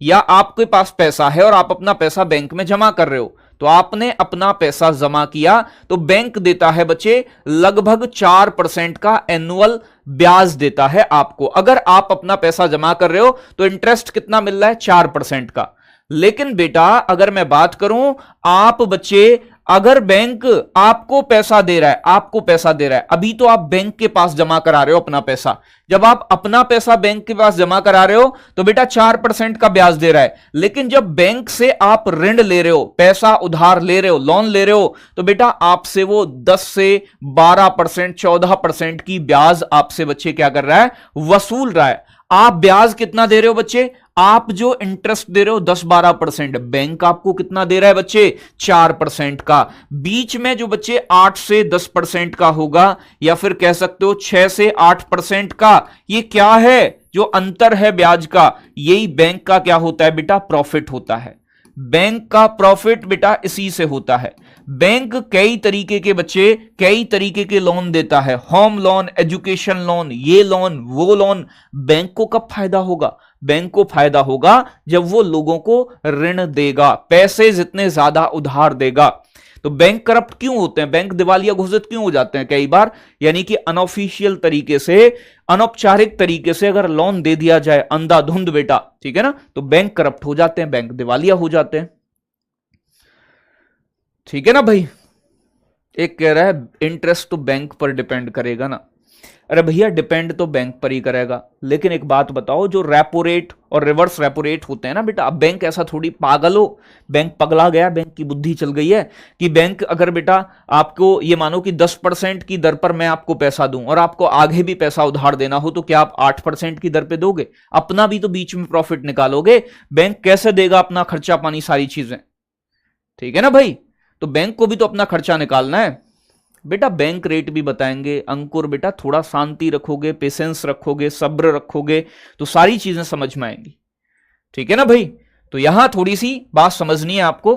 या आपके पास पैसा है और आप अपना पैसा बैंक में जमा कर रहे हो, तो आपने अपना पैसा जमा किया, तो बैंक देता है बच्चे लगभग 4% का एनुअल ब्याज देता है आपको। अगर आप अपना पैसा जमा कर रहे हो तो इंटरेस्ट कितना मिल रहा है? 4% का। लेकिन बेटा अगर मैं बात करूं, आप बच्चे अगर बैंक आपको पैसा दे रहा है, आपको पैसा दे रहा है, अभी तो आप बैंक के पास जमा करा रहे हो अपना पैसा। जब आप अपना पैसा बैंक के पास जमा करा रहे हो तो बेटा 4% का ब्याज दे रहा है। लेकिन जब बैंक से आप ऋण ले रहे हो, पैसा उधार ले रहे हो, लोन ले रहे हो, तो बेटा आपसे वो 10 से 12%, 14% की ब्याज आपसे बच्चे क्या कर रहा है, वसूल रहा है। आप ब्याज कितना दे रहे हो बच्चे, आप जो इंटरेस्ट दे रहे हो 10-12%, बैंक आपको कितना दे रहा है बच्चे, 4% का। बीच में जो बच्चे 8 से 10% का होगा, या फिर कह सकते हो 6 से 8% का, ये क्या है, जो अंतर है ब्याज का, यही बैंक का क्या होता है बेटा, प्रॉफिट होता है। बैंक का प्रॉफिट बेटा इसी से होता है। बैंक कई तरीके के बच्चे, कई तरीके के लोन देता है, होम लोन, एजुकेशन लोन, ये लोन, वो लोन। बैंक को कब फायदा होगा, बैंक को फायदा होगा जब वो लोगों को ऋण देगा, पैसे जितने ज्यादा उधार देगा। तो बैंक करप्ट क्यों होते हैं, बैंक दिवालिया घोषित क्यों हो जाते हैं कई बार, यानी कि अनऑफिशियल तरीके से, अनौपचारिक तरीके से अगर लोन दे दिया जाए अंधाधुंध बेटा, ठीक है ना, तो बैंक करप्ट हो जाते हैं, बैंक दिवालिया हो जाते हैं। ठीक है ना भाई। एक कह रहा है इंटरेस्ट तो बैंक पर डिपेंड करेगा ना। अरे भैया डिपेंड तो बैंक पर ही करेगा, लेकिन एक बात बताओ, जो रेपो रेट और रिवर्स रेपो रेट होते हैं ना बेटा, अब बैंक ऐसा थोड़ी पागल हो, बैंक पगला गया, बैंक की बुद्धि चल गई है कि बैंक अगर बेटा आपको ये मानो कि 10% की दर पर मैं आपको पैसा दूं और आपको आगे भी पैसा उधार देना हो, तो क्या आप 8% की दर पे दोगे, अपना भी तो बीच में प्रॉफिट निकालोगे। बैंक कैसे देगा अपना खर्चा पानी सारी चीजें, ठीक है ना भाई। तो बैंक को भी तो अपना खर्चा निकालना है बेटा। बैंक रेट भी बताएंगे अंकुर बेटा, थोड़ा शांति रखोगे, पेशेंस रखोगे, सब्र रखोगे, तो सारी चीजें समझ में आएंगी, ठीक है ना भाई। तो यहां थोड़ी सी बात समझनी है आपको।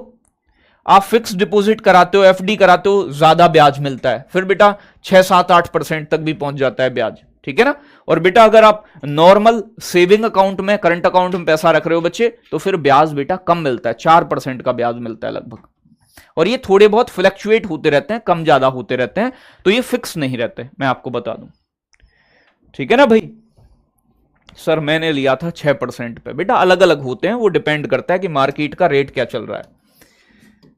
आप फिक्स डिपॉजिट कराते हो, एफडी कराते हो, ज्यादा ब्याज मिलता है, फिर बेटा 6-7-8% तक भी पहुंच जाता है ब्याज, ठीक है ना। और बेटा अगर आप नॉर्मल सेविंग अकाउंट में, करंट अकाउंट में पैसा रख रहे हो बच्चे, तो फिर ब्याज बेटा कम मिलता है, 4% का ब्याज मिलता है लगभग। और ये थोड़े बहुत फ्लक्चुएट होते रहते हैं, कम ज्यादा होते रहते हैं, तो ये फिक्स नहीं रहते, मैं आपको बता दूं, ठीक है ना भाई। सर मैंने लिया था 6% पे, बेटा अलग अलग होते हैं, वो डिपेंड करता है कि मार्केट का रेट क्या चल रहा है,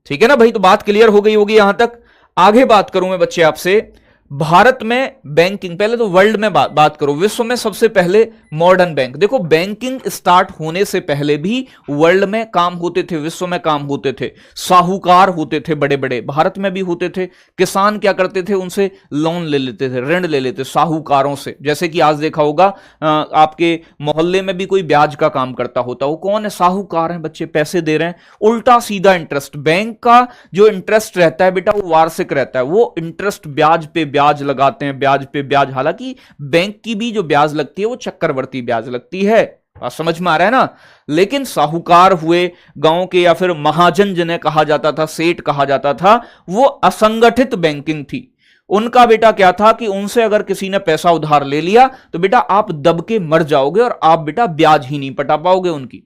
ठीक है ना भाई। तो बात क्लियर हो गई होगी यहां तक। आगे बात करूं मैं बच्चे आपसे, भारत में बैंकिंग, पहले तो वर्ल्ड में बात करो, विश्व में सबसे पहले मॉडर्न बैंक। देखो बैंकिंग स्टार्ट होने से पहले भी वर्ल्ड में काम होते थे, विश्व में काम होते थे, साहूकार होते थे बड़े बड़े, भारत में भी होते थे। किसान क्या करते थे, उनसे लोन ले लेते थे, ऋण ले लेते साहूकारों से। जैसे कि आज देखा होगा आपके मोहल्ले में भी कोई ब्याज का काम करता होता, वो कौन है, साहूकार है बच्चे, पैसे दे रहे हैं, उल्टा सीधा इंटरेस्ट। बैंक का जो इंटरेस्ट रहता है बेटा वो वार्षिक रहता है, वो इंटरेस्ट ब्याज पे ब्याज लगाते हैं, ब्याज पे ब्याज। हालांकि बैंक की भी जो ब्याज लगती है वो चक्रवर्ती ब्याज लगती है, बात समझ में आ रहा है ना। लेकिन साहूकार हुए गांव के, या फिर महाजन जिन्हें कहा जाता था, सेठ कहा जाता था, वो असंगठित बैंकिंग थी। उनका बेटा क्या था कि उनसे अगर किसी ने पैसा उधार ले लिया तो बेटा आप दब के मर जाओगे और आप बेटा ब्याज ही नहीं पटा पाओगे उनकी,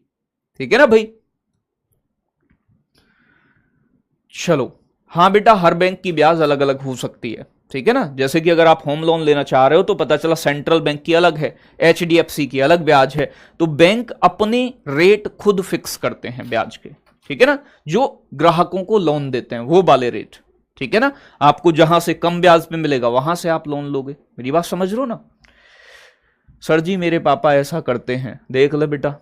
ठीक है ना भाई। चलो हाँ बेटा, हर बैंक की ब्याज अलग अलग हो सकती है, ठीक है ना। जैसे कि अगर आप होम लोन लेना चाह रहे हो तो पता चला सेंट्रल बैंक की अलग है, एचडीएफसी की अलग ब्याज है। तो बैंक अपने रेट खुद फिक्स करते हैं ब्याज के, ठीक है ना, जो ग्राहकों को लोन देते हैं वो वाले रेट, ठीक है ना। आपको जहां से कम ब्याज पे मिलेगा वहां से आप लोन लोगे, मेरी बात समझ रहे हो ना। सर जी मेरे पापा ऐसा करते हैं, देख ले बेटा,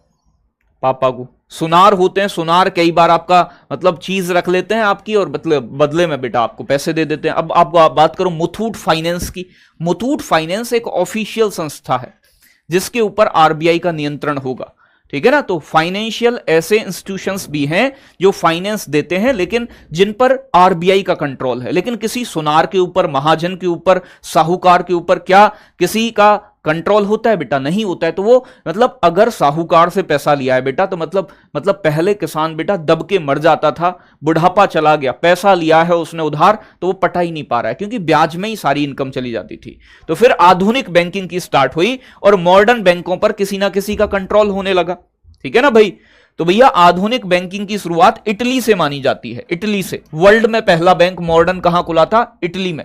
पापा को सुनार होते हैं, सुनार कई बार आपका मतलब चीज रख लेते हैं आपकी, और बदले में बेटा आपको पैसे दे देते हैं। अब आपको बात करो मुथूट फाइनेंस की। मुथूट फाइनेंस एक ऑफिशियल संस्था है जिसके ऊपर आरबीआई का नियंत्रण होगा, ठीक है ना। तो फाइनेंशियल ऐसे इंस्टीट्यूशंस भी हैं जो फाइनेंस देते हैं, लेकिन जिन पर आरबीआई का कंट्रोल है। लेकिन किसी सुनार के ऊपर, महाजन के ऊपर, साहूकार के ऊपर क्या किसी का कंट्रोल होता है बेटा? नहीं होता है। तो वो मतलब अगर साहूकार से पैसा लिया है बेटा तो मतलब पहले किसान बेटा दब के मर जाता था, बुढ़ापा चला गया, पैसा लिया है उसने उधार तो वो पटा ही नहीं पा रहा है, क्योंकि ब्याज में ही सारी इनकम चली जाती थी। तो फिर आधुनिक बैंकिंग की स्टार्ट हुई और मॉडर्न बैंकों पर किसी ना किसी का कंट्रोल होने लगा, ठीक है ना भाई। तो भैया आधुनिक बैंकिंग की शुरुआत इटली से मानी जाती है, इटली से। वर्ल्ड में पहला बैंक मॉडर्न कहां खुला था? इटली में।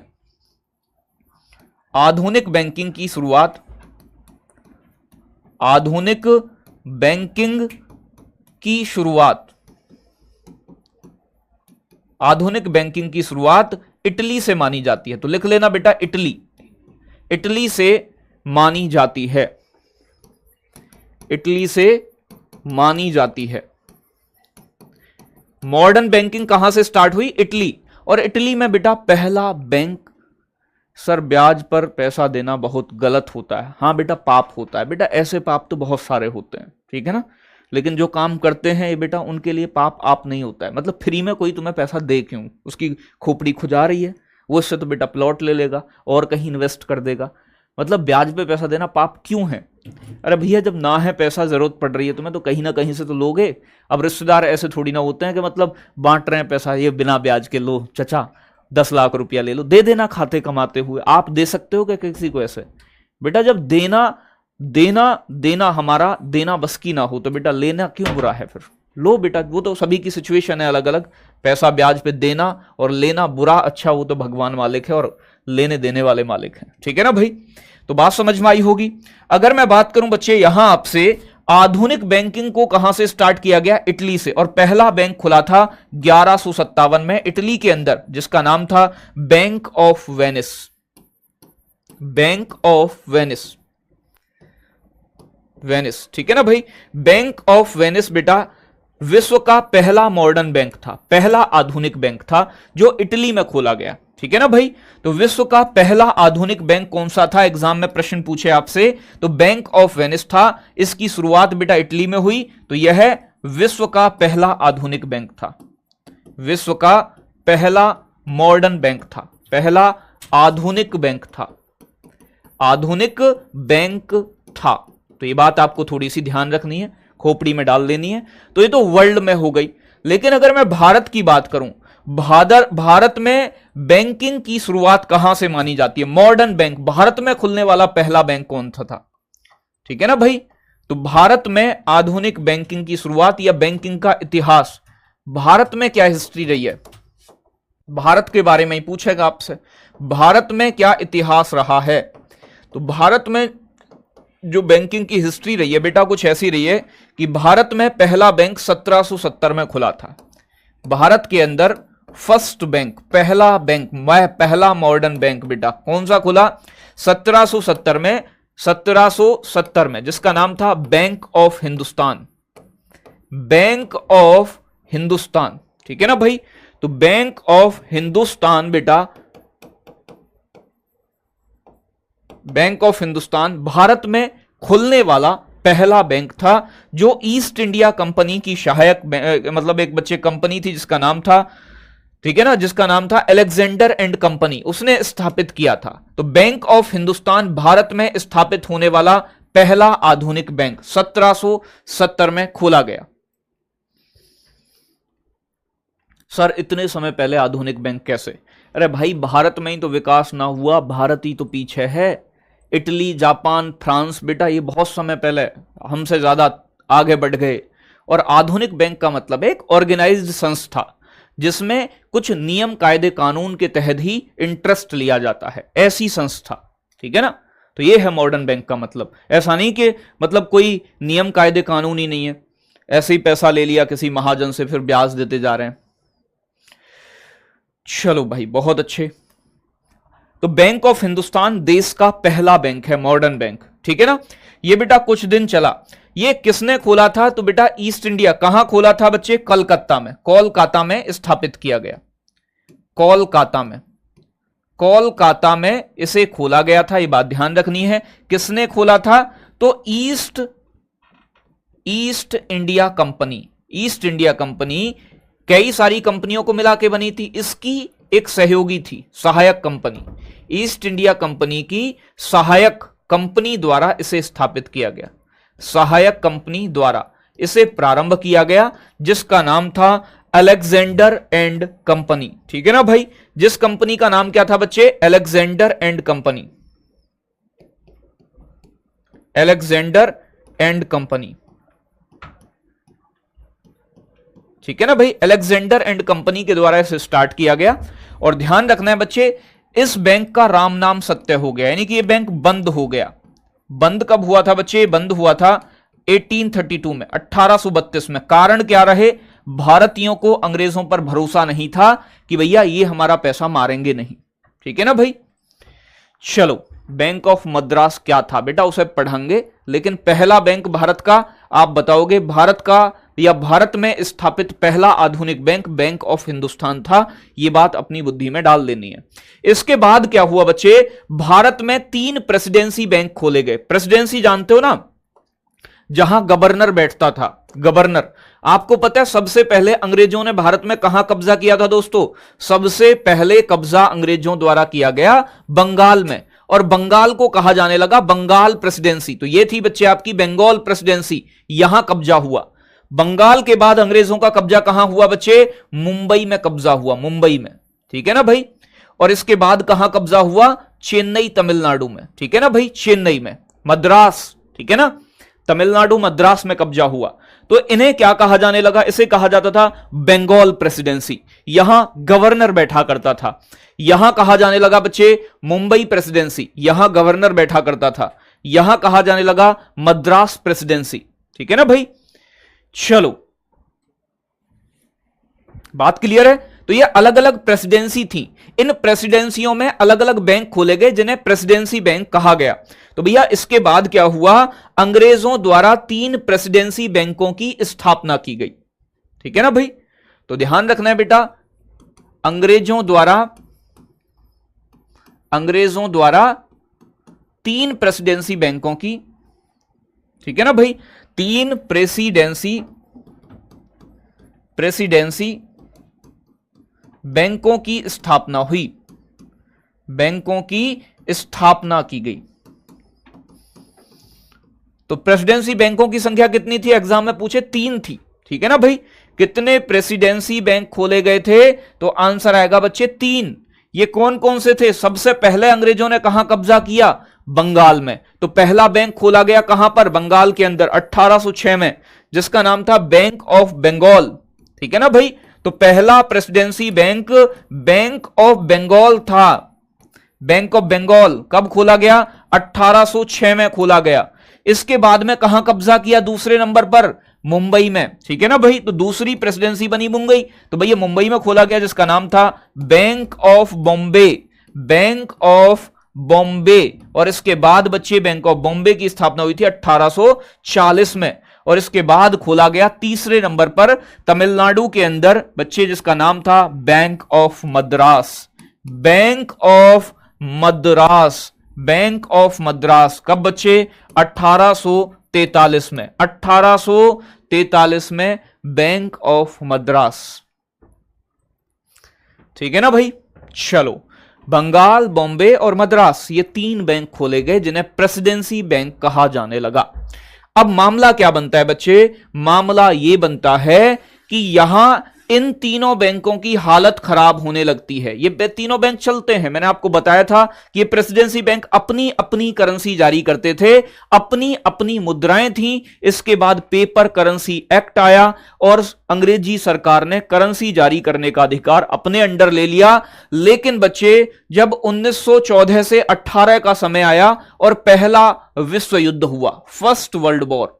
आधुनिक बैंकिंग की शुरुआत, आधुनिक बैंकिंग की शुरुआत आधुनिक बैंकिंग की शुरुआत इटली से मानी जाती है। तो लिख लेना बेटा इटली, इटली से मानी जाती है, इटली से मानी जाती है। मॉडर्न बैंकिंग कहां से स्टार्ट हुई? इटली। और इटली में बेटा पहला बैंक, सर ब्याज पर पैसा देना बहुत गलत होता है। हाँ बेटा पाप होता है, बेटा ऐसे पाप तो बहुत सारे होते हैं, ठीक है ना, लेकिन जो काम करते हैं ये बेटा उनके लिए पाप आप नहीं होता है। मतलब फ्री में कोई तुम्हें पैसा दे क्यों, उसकी खोपड़ी खुजा रही है, वो इससे तो बेटा प्लॉट ले लेगा और कहीं इन्वेस्ट कर देगा। मतलब ब्याज पे पैसा देना पाप क्यों है? अरे भैया जब ना है पैसा, जरूरत पड़ रही है तुम्हें, तो कहीं ना कहीं से तो लोगे। अब रिश्तेदार ऐसे थोड़ी ना होते हैं कि मतलब बांट रहे हैं पैसा, ये बिना ब्याज के लो चचा 10 लाख रुपया ले लो, दे देना खाते कमाते हुए। आप दे सकते हो क्या किसी को ऐसे? बेटा जब देना हमारा देना बस की ना हो तो बेटा लेना क्यों बुरा है? फिर लो बेटा, वो तो सभी की सिचुएशन है अलग अलग। पैसा ब्याज पे देना और लेना बुरा अच्छा, वो तो भगवान मालिक है और लेने देने वाले मालिक हैं, ठीक है ना भाई। तो बात समझ में आई होगी। अगर मैं बात करूं बच्चे यहां आपसे, आधुनिक बैंकिंग को कहां से स्टार्ट किया गया? इटली से। और पहला बैंक खुला था 1157 में इटली के अंदर, जिसका नाम था bank of Venice, bank of Venice, Venice, ठीक है ना भाई। बैंक ऑफ वेनिस बेटा विश्व का पहला मॉडर्न बैंक था, पहला आधुनिक बैंक था जो इटली में खोला गया, ठीक है ना भाई। तो विश्व का पहला आधुनिक बैंक कौन सा था? एग्जाम में प्रश्न पूछे आपसे, तो बैंक ऑफ वेनिस था। इसकी शुरुआत बेटा इटली में हुई, तो यह विश्व का पहला आधुनिक बैंक था, विश्व का पहला मॉडर्न बैंक था, पहला आधुनिक बैंक था, आधुनिक बैंक था। तो ये बात आपको थोड़ी सी ध्यान रखनी है, खोपड़ी में डाल देनी है। तो ये तो वर्ल्ड में हो गई। लेकिन अगर मैं भारत की बात करूं, भारत में बैंकिंग की शुरुआत कहां से मानी जाती है? मॉडर्न बैंक, भारत में खुलने वाला पहला बैंक कौन सा था? ठीक है ना भाई। तो भारत में आधुनिक बैंकिंग की शुरुआत या बैंकिंग का इतिहास, भारत में क्या हिस्ट्री रही है, भारत के बारे में ही पूछेगा आपसे, भारत में क्या इतिहास रहा है। तो भारत में जो बैंकिंग की हिस्ट्री रही है बेटा कुछ ऐसी रही है कि भारत में पहला बैंक 1770 में खुला था। भारत के अंदर फर्स्ट बैंक, पहला बैंक, पहला मॉडर्न बैंक बेटा कौन सा खुला? 1770 में, जिसका नाम था bank of Hindustan, bank of Hindustan, ठीक है ना भाई। तो बैंक ऑफ हिंदुस्तान बेटा, बैंक ऑफ हिंदुस्तान भारत में खुलने वाला पहला बैंक था, जो ईस्ट इंडिया कंपनी की सहायक, मतलब एक बच्चे कंपनी थी जिसका नाम था, ठीक है ना, जिसका नाम था अलेक्जेंडर एंड कंपनी, उसने स्थापित किया था। तो बैंक ऑफ हिंदुस्तान भारत में स्थापित होने वाला पहला आधुनिक बैंक 1770 में खोला गया। सर इतने समय पहले आधुनिक बैंक कैसे? अरे भाई भारत में ही तो विकास ना हुआ, भारत ही तो पीछे है। इटली, जापान, फ्रांस बेटा ये बहुत समय पहले हमसे ज्यादा आगे बढ़ गए। और आधुनिक बैंक का मतलब एक ऑर्गेनाइज्ड संस्था जिसमें कुछ नियम कायदे कानून के तहत ही इंटरेस्ट लिया जाता है, ऐसी संस्था, ठीक है ना। तो ये है मॉडर्न बैंक का मतलब। ऐसा नहीं कि मतलब कोई नियम कायदे कानून ही नहीं है, ऐसे ही पैसा ले लिया किसी महाजन से फिर ब्याज देते जा रहे हैं। चलो भाई बहुत अच्छे। तो बैंक ऑफ हिंदुस्तान देश का पहला बैंक है, मॉडर्न बैंक, ठीक है ना। ये बेटा कुछ दिन चला। ये किसने खोला था? तो बेटा ईस्ट इंडिया। कहां खोला था बच्चे? कलकत्ता में, कोलकाता में स्थापित किया गया, कोलकाता में, कोलकाता में इसे खोला गया था। ये बात ध्यान रखनी है, किसने खोला था? तो east India company, east India company कई सारी कंपनियों को मिला के बनी थी, इसकी एक सहयोगी थी, सहायक कंपनी। ईस्ट इंडिया कंपनी की सहायक कंपनी द्वारा इसे स्थापित किया गया, सहायक कंपनी द्वारा इसे प्रारंभ किया गया, जिसका नाम था अलेक्जेंडर एंड कंपनी, ठीक है ना भाई। जिस कंपनी का नाम क्या था बच्चे? Alexander and company, Alexander and company, ठीक है ना भाई। अलेक्जेंडर एंड कंपनी के द्वारा इसे स्टार्ट किया गया। और ध्यान रखना है बच्चे, इस बैंक का राम नाम सत्य हो गया, यानी कि यह बैंक बंद हो गया। बंद कब हुआ था बच्चे? बंद हुआ था 1832 में, 1832 में। कारण क्या रहे? भारतीयों को अंग्रेजों पर भरोसा नहीं था कि भैया ये हमारा पैसा मारेंगे नहीं। ठीक है ना भाई। चलो, बैंक ऑफ मद्रास क्या था बेटा, उसे पढ़ेंगे, लेकिन पहला बैंक भारत का आप बताओगे, भारत का या भारत में स्थापित पहला आधुनिक बैंक बैंक ऑफ हिंदुस्तान था। यह बात अपनी बुद्धि में डाल लेनी है। इसके बाद क्या हुआ बच्चे, भारत में 3 प्रेसिडेंसी बैंक खोले गए। प्रेसिडेंसी जानते हो ना, जहां गवर्नर बैठता था। गवर्नर, आपको पता है सबसे पहले अंग्रेजों ने भारत में कहां कब्जा किया था दोस्तों? सबसे पहले कब्जा अंग्रेजों द्वारा किया गया बंगाल में, और बंगाल को कहा जाने लगा बंगाल प्रेसिडेंसी। तो ये थी बच्चे आपकी बंगाल प्रेसिडेंसी, यहां कब्जा हुआ। बंगाल के बाद अंग्रेजों का कब्जा कहां हुआ बच्चे? मुंबई में कब्जा हुआ, मुंबई में। ठीक है ना भाई। और इसके बाद कहां कब्जा हुआ? चेन्नई, तमिलनाडु में। ठीक है ना भाई, चेन्नई में। मद्रास, ठीक है ना, तमिलनाडु मद्रास में कब्जा हुआ। तो इन्हें क्या कहा जाने लगा? इसे कहा जाता था बंगाल प्रेसिडेंसी। यहां गवर्नर बैठा करता था। यहां कहा जाने लगा बच्चे मुंबई प्रेसिडेंसी, यहां गवर्नर बैठा करता था। यहां कहा जाने लगा मद्रास प्रेसिडेंसी। ठीक है ना भाई। चलो, बात क्लियर है। तो ये अलग अलग प्रेसिडेंसी थी। इन प्रेसिडेंसियों में अलग अलग बैंक खोले गए जिन्हें प्रेसिडेंसी बैंक कहा गया। तो भैया इसके बाद क्या हुआ? अंग्रेजों द्वारा 3 प्रेसिडेंसी बैंकों की स्थापना की गई। ठीक है ना भाई। तो ध्यान रखना है बेटा, अंग्रेजों द्वारा 3 प्रेसिडेंसी बैंकों की, ठीक है ना भाई, 3 प्रेसिडेंसी बैंकों की स्थापना हुई, बैंकों की स्थापना की गई। तो प्रेसिडेंसी बैंकों की संख्या कितनी थी? एग्जाम में पूछे 3 थी। ठीक है ना भाई। कितने प्रेसिडेंसी बैंक खोले गए थे? तो आंसर आएगा बच्चे 3। ये कौन कौन से थे? सबसे पहले अंग्रेजों ने कहां कब्जा किया? बंगाल में। तो पहला बैंक खोला गया कहां पर? बंगाल के अंदर 1806 में, जिसका नाम था बैंक ऑफ बंगाल। ठीक है ना भाई। तो पहला presidency bank bank of Bengal था। बैंक ऑफ बंगाल कब खोला गया? 1806 में खोला गया। इसके बाद में कहां कब्जा किया दूसरे नंबर पर? मुंबई में। ठीक है ना भाई। तो दूसरी प्रेसिडेंसी बनी मुंबई, तो भैया मुंबई में खोला गया, जिसका नाम था bank of Bombay, bank of Bombay. और इसके बाद बच्चे बैंक ऑफ बॉम्बे की स्थापना हुई थी 1840 में। और इसके बाद खोला गया तीसरे नंबर पर तमिलनाडु के अंदर बच्चे, जिसका नाम था bank of Madras, bank of Madras, bank of Madras. कब बच्चे? 1843 में, 1843 में बैंक ऑफ मद्रास। ठीक है ना भाई। चलो, बंगाल, बॉम्बे और मद्रास, ये 3 बैंक खोले गए जिन्हें प्रेसिडेंसी बैंक कहा जाने लगा। अब मामला क्या बनता है बच्चे? मामला यह बनता है कि यहां इन तीनों बैंकों की हालत खराब होने लगती है। ये तीनों बैंक चलते हैं, मैंने आपको बताया था कि ये प्रेसिडेंसी बैंक अपनी अपनी करेंसी जारी करते थे, अपनी अपनी मुद्राएं थी। इसके बाद पेपर करेंसी एक्ट आया और अंग्रेजी सरकार ने करेंसी जारी करने का अधिकार अपने अंडर ले लिया। लेकिन बच्चे, जब 1914 से 18 का समय आया और पहला विश्व युद्ध हुआ, फर्स्ट वर्ल्ड वॉर,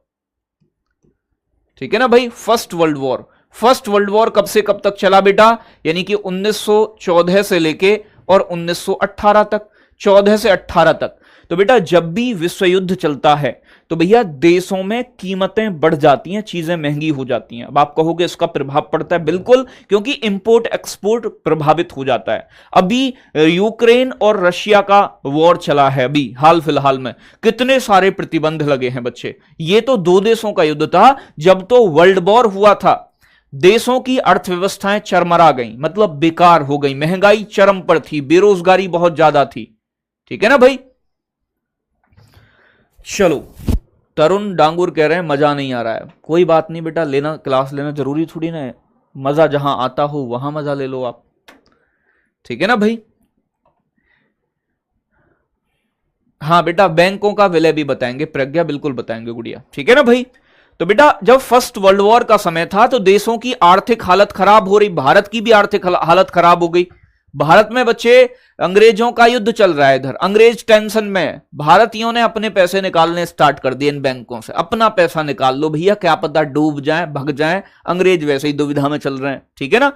ठीक है ना भाई, first world war. First world war कब से कब तक चला बेटा? यानी कि 1914 से लेके और 1918 तक, 14 से 18 तक। तो बेटा जब भी विश्व युद्ध चलता है तो भैया देशों में कीमतें बढ़ जाती हैं, चीजें महंगी हो जाती हैं। अब आप कहोगे इसका प्रभाव पड़ता है, बिल्कुल, क्योंकि इंपोर्ट एक्सपोर्ट प्रभावित हो जाता है। अभी यूक्रेन और रशिया का वॉर चला है, अभी हाल फिलहाल में कितने सारे प्रतिबंध लगे हैं बच्चे। ये तो 2 देशों का युद्ध था। जब तो वर्ल्ड वॉर हुआ था, देशों की अर्थव्यवस्थाएं चरमरा गई, मतलब बेकार हो गई, महंगाई चरम पर थी, बेरोजगारी बहुत ज्यादा थी। ठीक है ना भाई। चलो, तरुण डांगुर कह रहे हैं मजा नहीं आ रहा है। कोई बात नहीं बेटा, लेना, क्लास लेना जरूरी थोड़ी ना है। मजा जहां आता हो वहां मजा ले लो आप। ठीक है ना भाई। हाँ बेटा, बैंकों का विलय भी बताएंगे, प्रज्ञा बिल्कुल बताएंगे गुड़िया। ठीक है ना भाई। तो बेटा जब फर्स्ट वर्ल्ड वॉर का समय था तो देशों की आर्थिक हालत खराब हो रही, भारत की भी आर्थिक हालत खराब हो गई। भारत में बच्चे अंग्रेजों का युद्ध चल रहा है, इधर अंग्रेज टेंशन में, भारतीयों ने अपने पैसे निकालने स्टार्ट कर दिए इन बैंकों से। अपना पैसा निकाल लो भैया, क्या पता डूब जाए, भग जाए, अंग्रेज वैसे ही दुविधा में चल रहे हैं, ठीक है ना।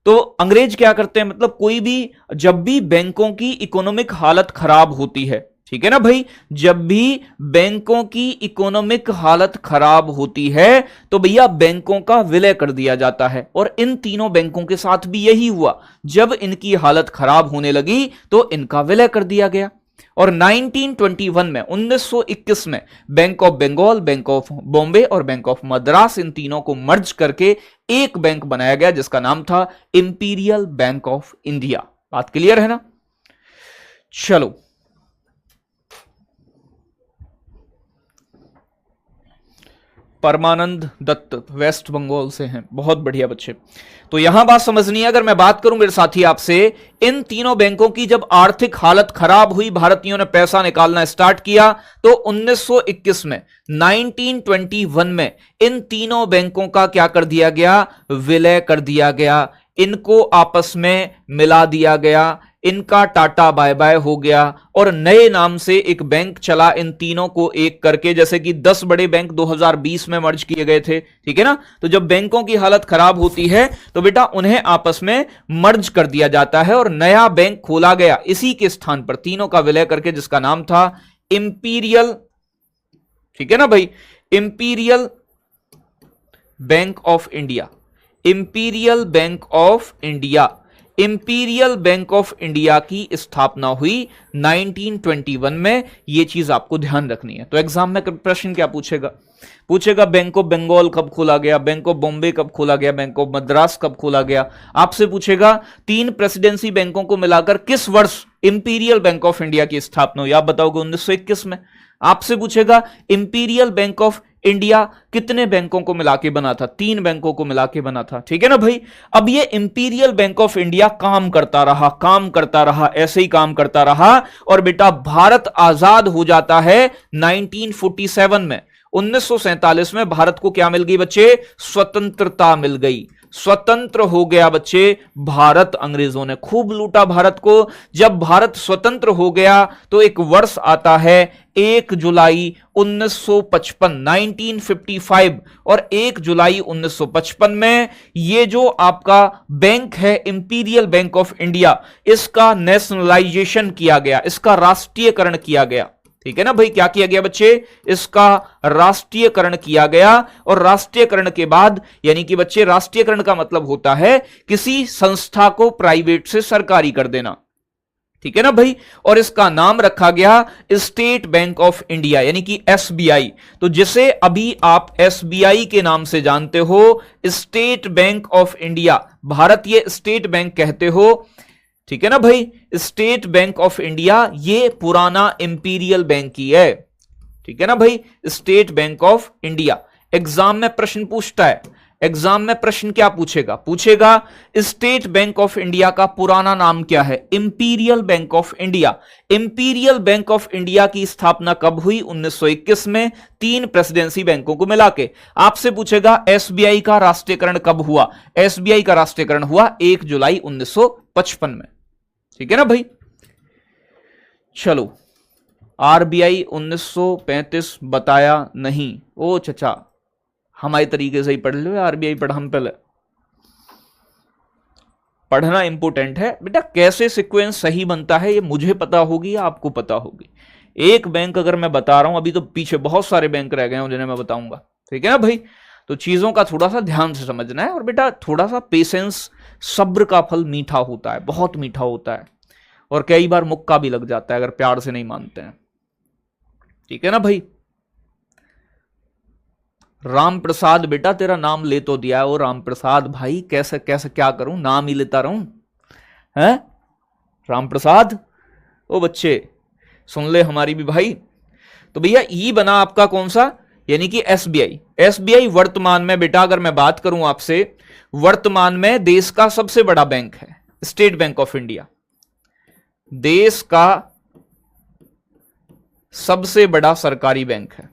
तो अंग्रेज क्या करते हैं, मतलब कोई भी, जब भी बैंकों की इकोनॉमिक हालत खराब होती है, ठीक है ना भाई, जब भी बैंकों की इकोनॉमिक हालत खराब होती है तो भैया बैंकों का विलय कर दिया जाता है। और इन तीनों बैंकों के साथ भी यही हुआ, जब इनकी हालत खराब होने लगी तो इनका विलय कर दिया गया। और 1921 में 1921 में bank of Bengal, bank of Bombay और बैंक ऑफ मद्रास, इन तीनों को मर्ज करके एक बैंक बनाया गया जिसका नाम था इंपीरियल बैंक ऑफ इंडिया। बात क्लियर है ना। चलो, परमानंद दत्त वेस्ट बंगाल से हैं, बहुत बढ़िया बच्चे। तो यहां बात समझनी है, अगर मैं बात करूं मेरे साथी आपसे, इन तीनों बैंकों की जब आर्थिक हालत खराब हुई, भारतीयों ने पैसा निकालना स्टार्ट किया, तो 1921 में 1921 में इन तीनों बैंकों का क्या कर दिया गया, विलय कर दिया गया, इनको आपस में मिला दिया गया, इनका टाटा बाय बाय हो गया और नए नाम से एक बैंक चला, इन तीनों को एक करके, जैसे कि 10 बड़े बैंक 2020 में मर्ज किए गए थे, ठीक है ना। तो जब बैंकों की हालत खराब होती है तो बेटा उन्हें आपस में मर्ज कर दिया जाता है और नया बैंक खोला गया इसी के स्थान पर, तीनों का विलय करके, जिसका नाम था इंपीरियल, ठीक है ना भाई, imperial bank of India, imperial bank of India. Imperial bank of India की स्थापना हुई 1921 में, यह चीज आपको ध्यान रखनी है। तो एग्जाम में प्रश्न क्या पूछेगा बैंक ऑफ बंगाल कब खोला गया, बैंक ऑफ बॉम्बे कब खोला गया, बैंक ऑफ मद्रास कब खोला गया। आपसे पूछेगा 3 प्रेसिडेंसी बैंकों को मिलाकर किस वर्ष इंपीरियल बैंक ऑफ इंडिया की स्थापना हुई, आप बताओगे 1921 में। आपसे पूछेगा इंपीरियल बैंक ऑफ इंडिया कितने बैंकों को मिला के बना था, 3 बैंकों को मिला के बना था, ठीक है ना भाई। अब ये इंपीरियल बैंक ऑफ इंडिया काम करता रहा, ऐसे ही काम करता रहा और बेटा भारत आजाद हो जाता है 1947 में। 1947 में भारत को क्या मिल गई बच्चे, स्वतंत्रता मिल गई, स्वतंत्र हो गया बच्चे भारत। अंग्रेजों ने खूब लूटा भारत को। जब भारत स्वतंत्र हो गया तो एक वर्ष आता है 1 जुलाई 1955, 1955, और 1 जुलाई 1955 में ये जो आपका बैंक है इंपीरियल बैंक ऑफ इंडिया, इसका नेशनलाइजेशन किया गया, इसका राष्ट्रीयकरण किया गया, ठीक है ना भाई। क्या किया गया बच्चे, इसका राष्ट्रीयकरण किया गया। और राष्ट्रीयकरण के बाद, यानी कि बच्चे राष्ट्रीयकरण का मतलब होता है किसी संस्था को प्राइवेट से सरकारी कर देना, ठीक है ना भाई। और इसका नाम रखा गया स्टेट बैंक ऑफ इंडिया, यानी कि एसबीआई। तो जिसे अभी आप एसबीआई के नाम से जानते हो, state bank of India, Bharat ये स्टेट बैंक कहते हो, ठीक है ना भाई। स्टेट बैंक ऑफ इंडिया ये पुराना इंपीरियल बैंक ही है, ठीक है ना भाई, state bank of India. Exam में प्रश्न पूछता है, एग्जाम में प्रश्न क्या पूछेगा स्टेट बैंक ऑफ इंडिया का पुराना नाम क्या है, imperial bank of India. Imperial bank of India की स्थापना कब हुई, 1921 में, 3 प्रेसिडेंसी बैंकों को मिला के। आपसे पूछेगा एसबीआई का राष्ट्रीयकरण कब हुआ, एसबीआई का राष्ट्रीयकरण हुआ 1 जुलाई 1955 में, ठीक है ना भाई। चलो, आरबीआई 1935 बताया नहीं, ओ चचा हमारे तरीके से ही पढ़ लो, आरबीआई पढ़ हम पहले। पढ़ना इंपोर्टेंट है बेटा, कैसे सीक्वेंस सही बनता है ये मुझे पता होगी या आपको पता होगी। एक बैंक अगर मैं बता रहा हूं, अभी तो पीछे बहुत सारे बैंक रह गए हैं जिन्हें मैं बताऊंगा, ठीक है ना भाई। तो चीजों का थोड़ा सा ध्यान से समझना है। और बेटा थोड़ा सा पेशेंस, सब्र का फल मीठा होता है, बहुत मीठा होता है, और कई बार मुक्का भी लग जाता है अगर प्यार से नहीं मानते हैं, ठीक है ना भाई। राम प्रसाद बेटा तेरा नाम ले तो दिया है, वो राम प्रसाद भाई, कैसे कैसे क्या करूं, नाम ही लेता रहूं हैं, राम प्रसाद। ओ बच्चे सुन ले हमारी भी भाई। तो भैया ई बना आपका कौन सा, यानी कि एसबीआई। एसबीआई वर्तमान में बेटा अगर मैं बात करूं आपसे, वर्तमान में देश का सबसे बड़ा बैंक है, स्टेट बैंक ऑफ इंडिया देश का सबसे बड़ा सरकारी बैंक है,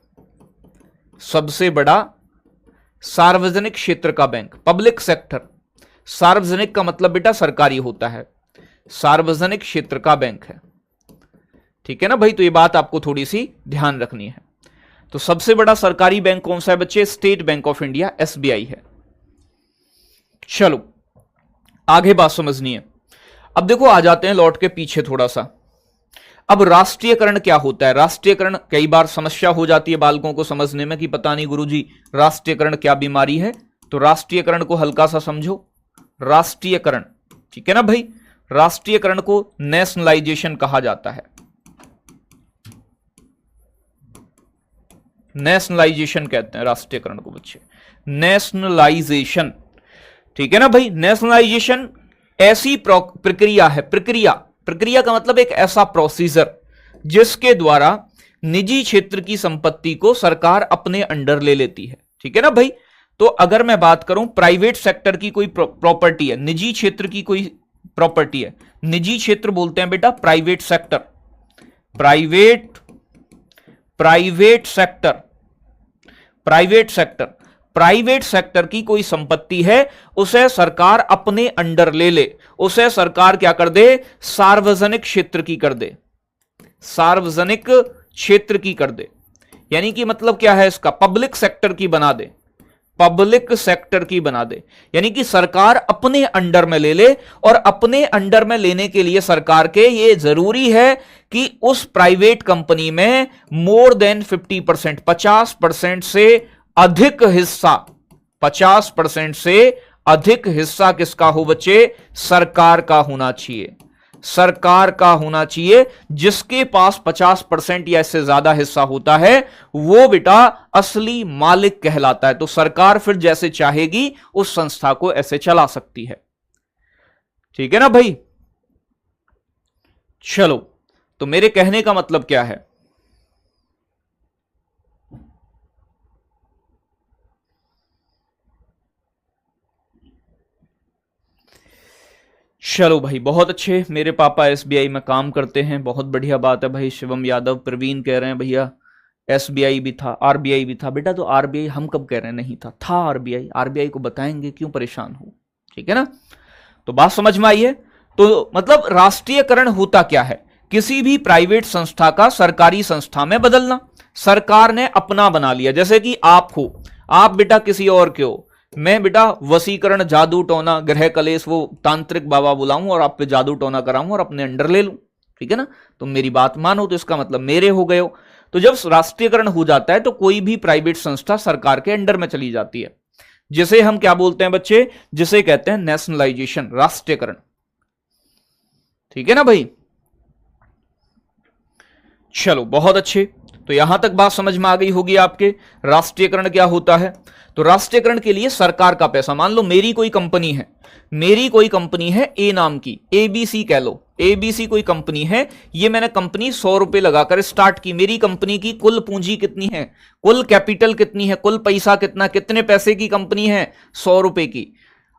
सबसे बड़ा सार्वजनिक क्षेत्र का बैंक, पब्लिक सेक्टर। सार्वजनिक का मतलब बेटा सरकारी होता है, सार्वजनिक क्षेत्र का बैंक है। ठीक है ना भाई, तो ये बात आपको थोड़ी सी ध्यान रखनी है। तो सबसे बड़ा सरकारी बैंक कौन सा है बच्चे? State bank of India, SBI है। चलो आगे बात समझनी है। अब देखो आ जाते हैं लौट के पीछे थोड़ा सा। अब राष्ट्रीयकरण क्या होता है? राष्ट्रीयकरण कई बार समस्या हो जाती है बालकों को समझने में कि पता नहीं गुरुजी राष्ट्रीयकरण क्या बीमारी है। तो राष्ट्रीयकरण को हल्का सा समझो। राष्ट्रीयकरण, ठीक है ना भाई, राष्ट्रीयकरण को नेशनलाइजेशन कहा जाता है। नेशनलाइजेशन कहते हैं राष्ट्रीयकरण को बच्चे, नेशनलाइजेशन। ठीक है ना भाई, नेशनलाइजेशन ऐसी प्रक्रिया है, प्रक्रिया का मतलब एक ऐसा प्रोसीजर जिसके द्वारा निजी क्षेत्र की संपत्ति को सरकार अपने अंडर ले लेती है। ठीक है ना भाई, तो अगर मैं बात करूं प्राइवेट सेक्टर की कोई प्रॉपर्टी है, निजी क्षेत्र की कोई प्रॉपर्टी है, निजी क्षेत्र बोलते हैं बेटा प्राइवेट सेक्टर, प्राइवेट सेक्टर की कोई संपत्ति है, उसे सरकार अपने अंडर ले ले, उसे सरकार क्या कर दे? सार्वजनिक क्षेत्र की कर दे, सार्वजनिक क्षेत्र की कर दे। यानी कि मतलब क्या है इसका? पब्लिक सेक्टर की बना दे, पब्लिक सेक्टर की बना दे। यानी कि सरकार अपने अंडर में ले ले, और अपने अंडर में लेने के लिए सरकार के ये जरूरी है कि उस प्राइवेट कंपनी में मोर देन 50%, 50% से अधिक हिस्सा, 50% से अधिक हिस्सा किसका हो बच्चे? सरकार का होना चाहिए, सरकार का होना चाहिए। जिसके पास 50% या इससे ज्यादा हिस्सा होता है वो बेटा असली मालिक कहलाता है। तो सरकार फिर जैसे चाहेगी उस संस्था को ऐसे चला सकती है। ठीक है ना भाई। चलो, तो मेरे कहने का मतलब क्या है? चलो भाई, बहुत अच्छे, मेरे पापा एसबीआई में काम करते हैं, बहुत बढ़िया बात है भाई। शिवम यादव, प्रवीण कह रहे हैं भैया एसबीआई भी था, आरबीआई भी था। बेटा तो आरबीआई हम कब कह रहे हैं नहीं था, था आरबीआई, आरबीआई को बताएंगे, क्यों परेशान हो। ठीक है ना, तो बात समझ में आई है। तो मतलब राष्ट्रीयकरण होता क्या है? किसी भी प्राइवेट संस्था का सरकारी संस्था में बदलना। सरकार ने अपना बना लिया, जैसे कि आप हो, आप बेटा किसी और के हो, मैं बेटा वसीकरण, जादू टोना, ग्रह कलेश, वो तांत्रिक बाबा बुलाऊं और आप पे जादू टोना कराऊं और अपने अंडर ले लूं। ठीक है ना, तो मेरी बात मानो तो इसका मतलब मेरे हो गए हो। तो जब राष्ट्रीयकरण हो जाता है तो कोई भी प्राइवेट संस्था सरकार के अंडर में चली जाती है, जिसे हम क्या बोलते हैं बच्चे? जिसे कहते हैं नेशनलाइजेशन, राष्ट्रीयकरण। ठीक है ना भाई। चलो बहुत अच्छे, तो यहां तक बात समझ में आ गई होगी आपके। राष्ट्रीयकरण क्या होता है? तो राष्ट्रीयकरण के लिए सरकार का पैसा, मान लो मेरी कोई कंपनी है, मेरी कोई कंपनी है ए नाम की, एबीसी कह लो, एबीसी कोई कंपनी है, ये मैंने कंपनी 100 रुपए लगाकर स्टार्ट की। मेरी कंपनी की कुल पूंजी कितनी है, कुल कैपिटल कितनी है, कुल पैसा कितना, कितने पैसे की कंपनी है? 100 रुपए की।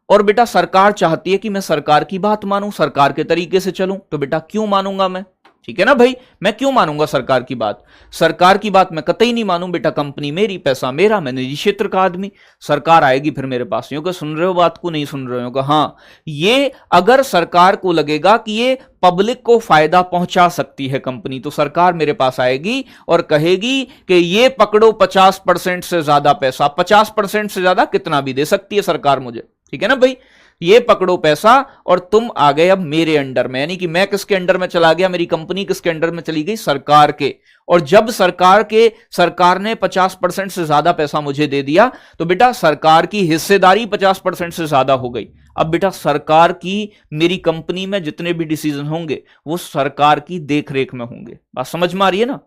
और बेटा सरकार चाहती है कि मैं सरकार की बात मानूं, सरकार के तरीके से चलूं, तो बेटा क्यों मानूंगा मैं? ठीक है ना भाई, मैं क्यों मानूंगा सरकार की बात? सरकार की बात मैं कतई नहीं मानूं बेटा, कंपनी मेरी, पैसा मेरा, मैं निजी क्षेत्र का आदमी। सरकार आएगी फिर मेरे पास, यूं कि सुन रहे हो बात को, नहीं सुन रहे हो? हाँ, ये अगर सरकार को लगेगा कि ये पब्लिक को फायदा पहुंचा सकती है कंपनी, तो सरकार मेरे पास आएगी और कहेगी कि ये पकड़ो 50% से ज्यादा पैसा, 50% से ज्यादा कितना भी दे सकती है सरकार मुझे। ठीक है ना भाई, ये पकड़ो पैसा और तुम आ गए अब मेरे अंडर में। यानी कि मैं किसके अंडर में चला गया? मेरी कंपनी किसके अंडर में चली गई? सरकार के। और जब सरकार ने 50% से ज्यादा पैसा मुझे दे दिया, तो बेटा सरकार की हिस्सेदारी 50% से ज्यादा हो गई। अब बेटा सरकार की, मेरी कंपनी में जितने भी डिसीजन होंगे वो सरकार की देखरेख में होंगे। बात समझ में आ रही है ना?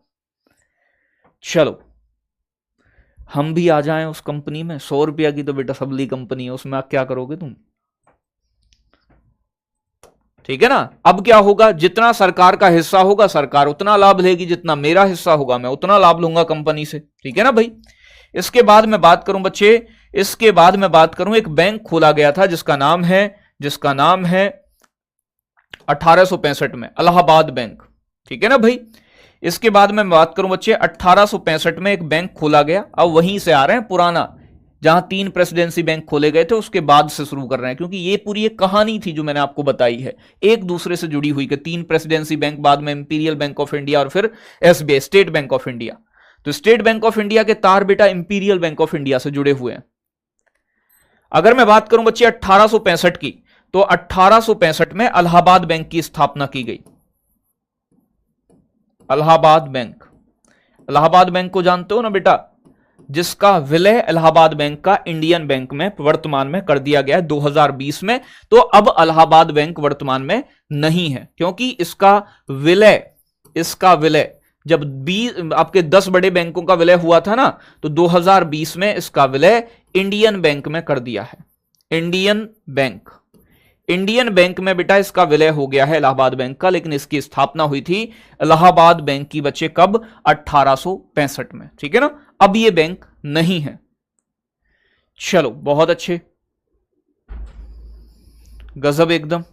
चलो, हम भी आ जाएं उस कंपनी में। 100 रुपया की तो बेटा सबली कंपनी है, उसमें क्या करोगे तुम? ठीक है ना। अब क्या होगा? जितना सरकार का हिस्सा होगा सरकार उतना लाभ लेगी, जितना मेरा हिस्सा होगा मैं उतना लाभ लूंगा कंपनी से। ठीक है ना भाई। इसके बाद मैं बात करूं बच्चे, इसके बाद मैं बात करूं, एक बैंक खोला गया था जिसका नाम है 1865 में इलाहाबाद बैंक। ठीक है ना भाई। इसके बाद मैं बात करूं बच्चे, 1865 में एक बैंक खोला गया। अब वहीं से आ रहे हैं पुराना, जहां 3 प्रेसिडेंसी बैंक खोले गए थे उसके बाद से शुरू कर रहे हैं, क्योंकि ये पूरी एक कहानी थी जो मैंने आपको बताई है, एक दूसरे से जुड़ी हुई कि 3 प्रेसिडेंसी बैंक, बाद में इंपीरियल बैंक ऑफ इंडिया और फिर SBI state bank of India. तो स्टेट बैंक ऑफ इंडिया के तार बेटा इंपीरियल बैंक ऑफ इंडिया से जुड़े हुए हैं। अगर मैं बात करूं बच्चे 1865 की, तो 1865 में इलाहाबाद बैंक की स्थापना की गई। इलाहाबाद बैंक, इलाहाबाद बैंक को जानते हो ना बेटा, जिसका विलय इलाहाबाद बैंक का इंडियन बैंक में वर्तमान में कर दिया गया है 2020 में। तो अब इलाहाबाद बैंक वर्तमान में नहीं है, क्योंकि इसका विलय जब 20 आपके 10 बड़े बैंकों का विलय हुआ था ना, तो 2020 में इसका विलय इंडियन बैंक में कर दिया है। इंडियन बैंक में बेटा इसका विलय हो गया है इलाहाबाद बैंक का, लेकिन इसकी स्थापना हुई थी इलाहाबाद बैंक की बच्चे कब? 1865 में। ठीक है ना, अब ये बैंक नहीं है। चलो बहुत अच्छे, गजब एकदम।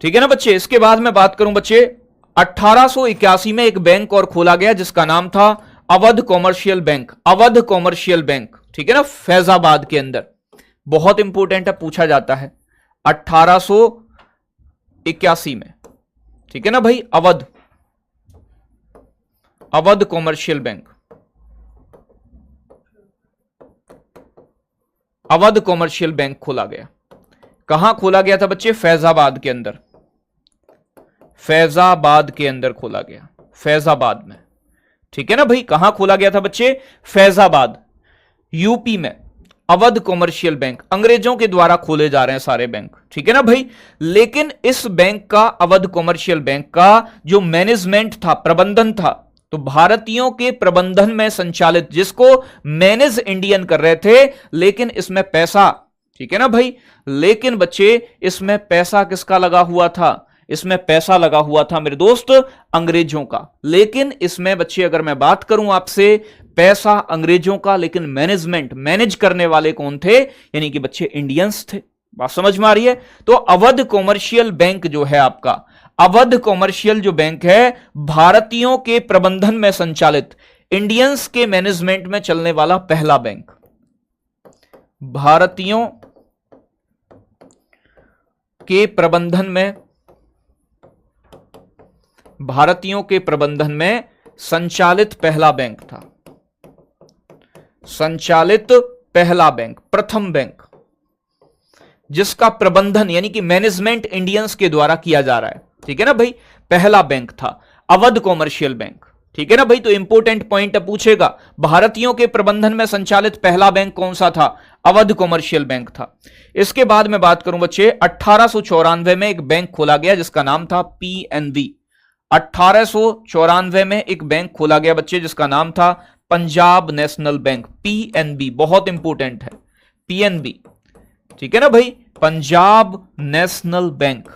ठीक है ना बच्चे। इसके बाद मैं बात करूं बच्चे, 1881 में एक बैंक और खोला गया जिसका नाम था Awadh commercial bank. Awadh commercial bank, ठीक है ना, फैजाबाद के अंदर। बहुत इंपॉर्टेंट है, पूछा जाता है 1881 में। ठीक है ना भाई, Awadh commercial bank, Awadh commercial bank खोला गया। कहां खोला गया था बच्चे? फैजाबाद के अंदर, फैजाबाद के अंदर खोला गया, फैजाबाद में। ठीक है ना भाई, कहां खोला गया था बच्चे? फैजाबाद, यूपी में। अवध कॉमर्शियल बैंक, अंग्रेजों के द्वारा खोले जा रहे हैं सारे बैंक। ठीक है ना भाई, लेकिन इस बैंक का, अवध कॉमर्शियल बैंक का जो मैनेजमेंट था, प्रबंधन था, तो भारतीयों के प्रबंधन में संचालित, जिसको मैनेज इंडियन कर रहे थे, लेकिन इसमें पैसा, ठीक है ना भाई, लेकिन बच्चे इसमें पैसा किसका लगा हुआ था? इसमें पैसा लगा हुआ था मेरे दोस्त अंग्रेजों का। लेकिन इसमें बच्चे अगर मैं बात करूं आपसे, पैसा अंग्रेजों का, लेकिन मैनेजमेंट, मैनेज करने वाले कौन थे? यानी कि बच्चे इंडियंस थे। बात समझ में आ रही है? तो अवध कॉमर्शियल बैंक जो है आपका, अवध कॉमर्शियल जो बैंक है, भारतीयों के प्रबंधन में संचालित, इंडियंस के मैनेजमेंट में चलने वाला पहला बैंक। भारतीयों के प्रबंधन में, भारतीयों के प्रबंधन में संचालित पहला बैंक था, संचालित पहला बैंक, प्रथम बैंक, जिसका प्रबंधन यानी कि मैनेजमेंट इंडियंस के द्वारा किया जा रहा है। ठीक है ना भाई, पहला बैंक था अवध कॉमर्शियल बैंक। ठीक है ना भाई, तो इंपॉर्टेंट पॉइंट पूछेगा, भारतीयों के प्रबंधन में संचालित पहला बैंक कौन सा था? अवध कॉमर्शियल बैंक था। इसके बाद मैं बात करूं बच्चे, 1894 में एक बैंक खोला गया जिसका नाम था पीएनबी। 1894 में एक बैंक खोला गया बच्चे जिसका नाम था पंजाब नेशनल बैंक, पीएनबी। बहुत इंपॉर्टेंट है पीएनबी। ठीक है ना भाई, Punjab national bank,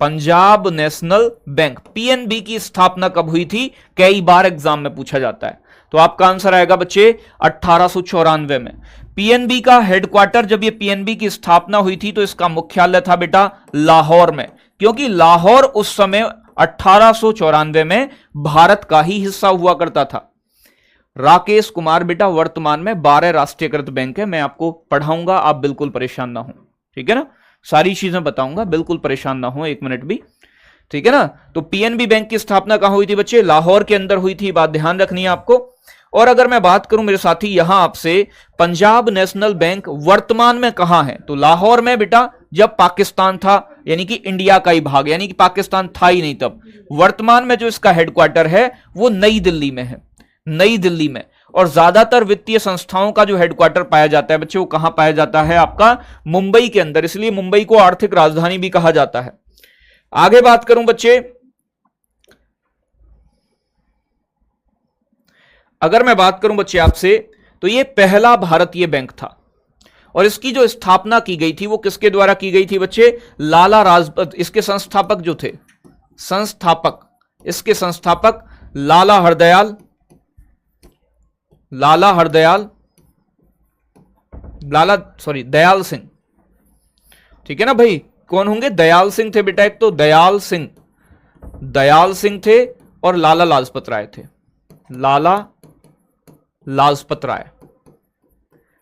Punjab national bank. PNB की स्थापना कब हुई थी? कई बार एग्जाम में पूछा जाता है। तो आपका आंसर आएगा बच्चे 1894 में। पीएनबी का हेडक्वार्टर, जब ये पीएनबी की स्थापना हुई थी तो इसका मुख्यालय था बेटा लाहौर में, क्योंकि लाहौर उस समय 1894 में भारत का ही हिस्सा हुआ करता था। राकेश कुमार बेटा वर्तमान में 12 राष्ट्रीयकृत बैंक है, मैं आपको पढ़ाऊंगा, आप बिल्कुल परेशान ना हो। ठीक है ना, सारी चीजें बताऊंगा, बिल्कुल परेशान ना हो, एक मिनट भी। ठीक है ना, तो पीएनबी बैंक की स्थापना कहां हुई थी बच्चे? लाहौर के अंदर हुई थी, बात ध्यान रखनी है आपको। और अगर मैं बात करूं मेरे साथी यहां आपसे, पंजाब नेशनल बैंक वर्तमान में कहां है? तो लाहौर में बेटा, जब पाकिस्तान था, यानी कि इंडिया का ही भाग, यानी कि पाकिस्तान था ही नहीं तब। वर्तमान में जो इसका हेडक्वार्टर है वो नई दिल्ली में है, नई दिल्ली में। और ज्यादातर वित्तीय संस्थाओं का जो हेडक्वार्टर पाया जाता है बच्चे, वो कहां पाया जाता है? आपका मुंबई के अंदर, इसलिए मुंबई को आर्थिक राजधानी भी कहा जाता है। आगे बात करूं बच्चे, अगर मैं बात करूं बच्चे आपसे, तो ये पहला भारतीय बैंक था और इसकी जो स्थापना की गई थी वो किसके द्वारा की गई थी बच्चे? लाला राजपत। इसके संस्थापक जो थे, संस्थापक, इसके संस्थापक लाला हरदयाल, दयाल सिंह। ठीक है ना भाई, कौन होंगे? दयाल सिंह थे बेटा। एक तो दयाल सिंह, दयाल सिंह थे और लाला लाजपत राय थे। लाला लाजपत राय,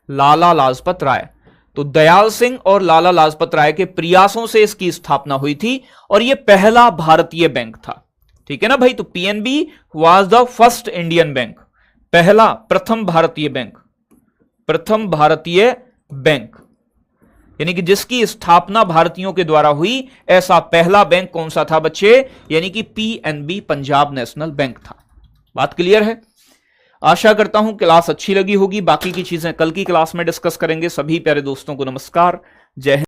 लाला लाजपत राय। तो दयाल सिंह और लाला लाजपत राय के प्रयासों से इसकी स्थापना हुई थी और यह पहला भारतीय बैंक था। ठीक है ना भाई। तो PNB was the first Indian bank, पहला, प्रथम भारतीय बैंक, प्रथम भारतीय बैंक, यानी कि जिसकी स्थापना भारतीयों के द्वारा हुई, ऐसा पहला बैंक कौन सा था बच्चे? यानी कि पीएनबी, पंजाब नेशनल बैंक था। बात क्लियर है? आशा करता हूं क्लास अच्छी लगी होगी। बाकी की चीजें कल की क्लास में डिस्कस करेंगे। सभी प्यारे दोस्तों को नमस्कार, जय हिंद।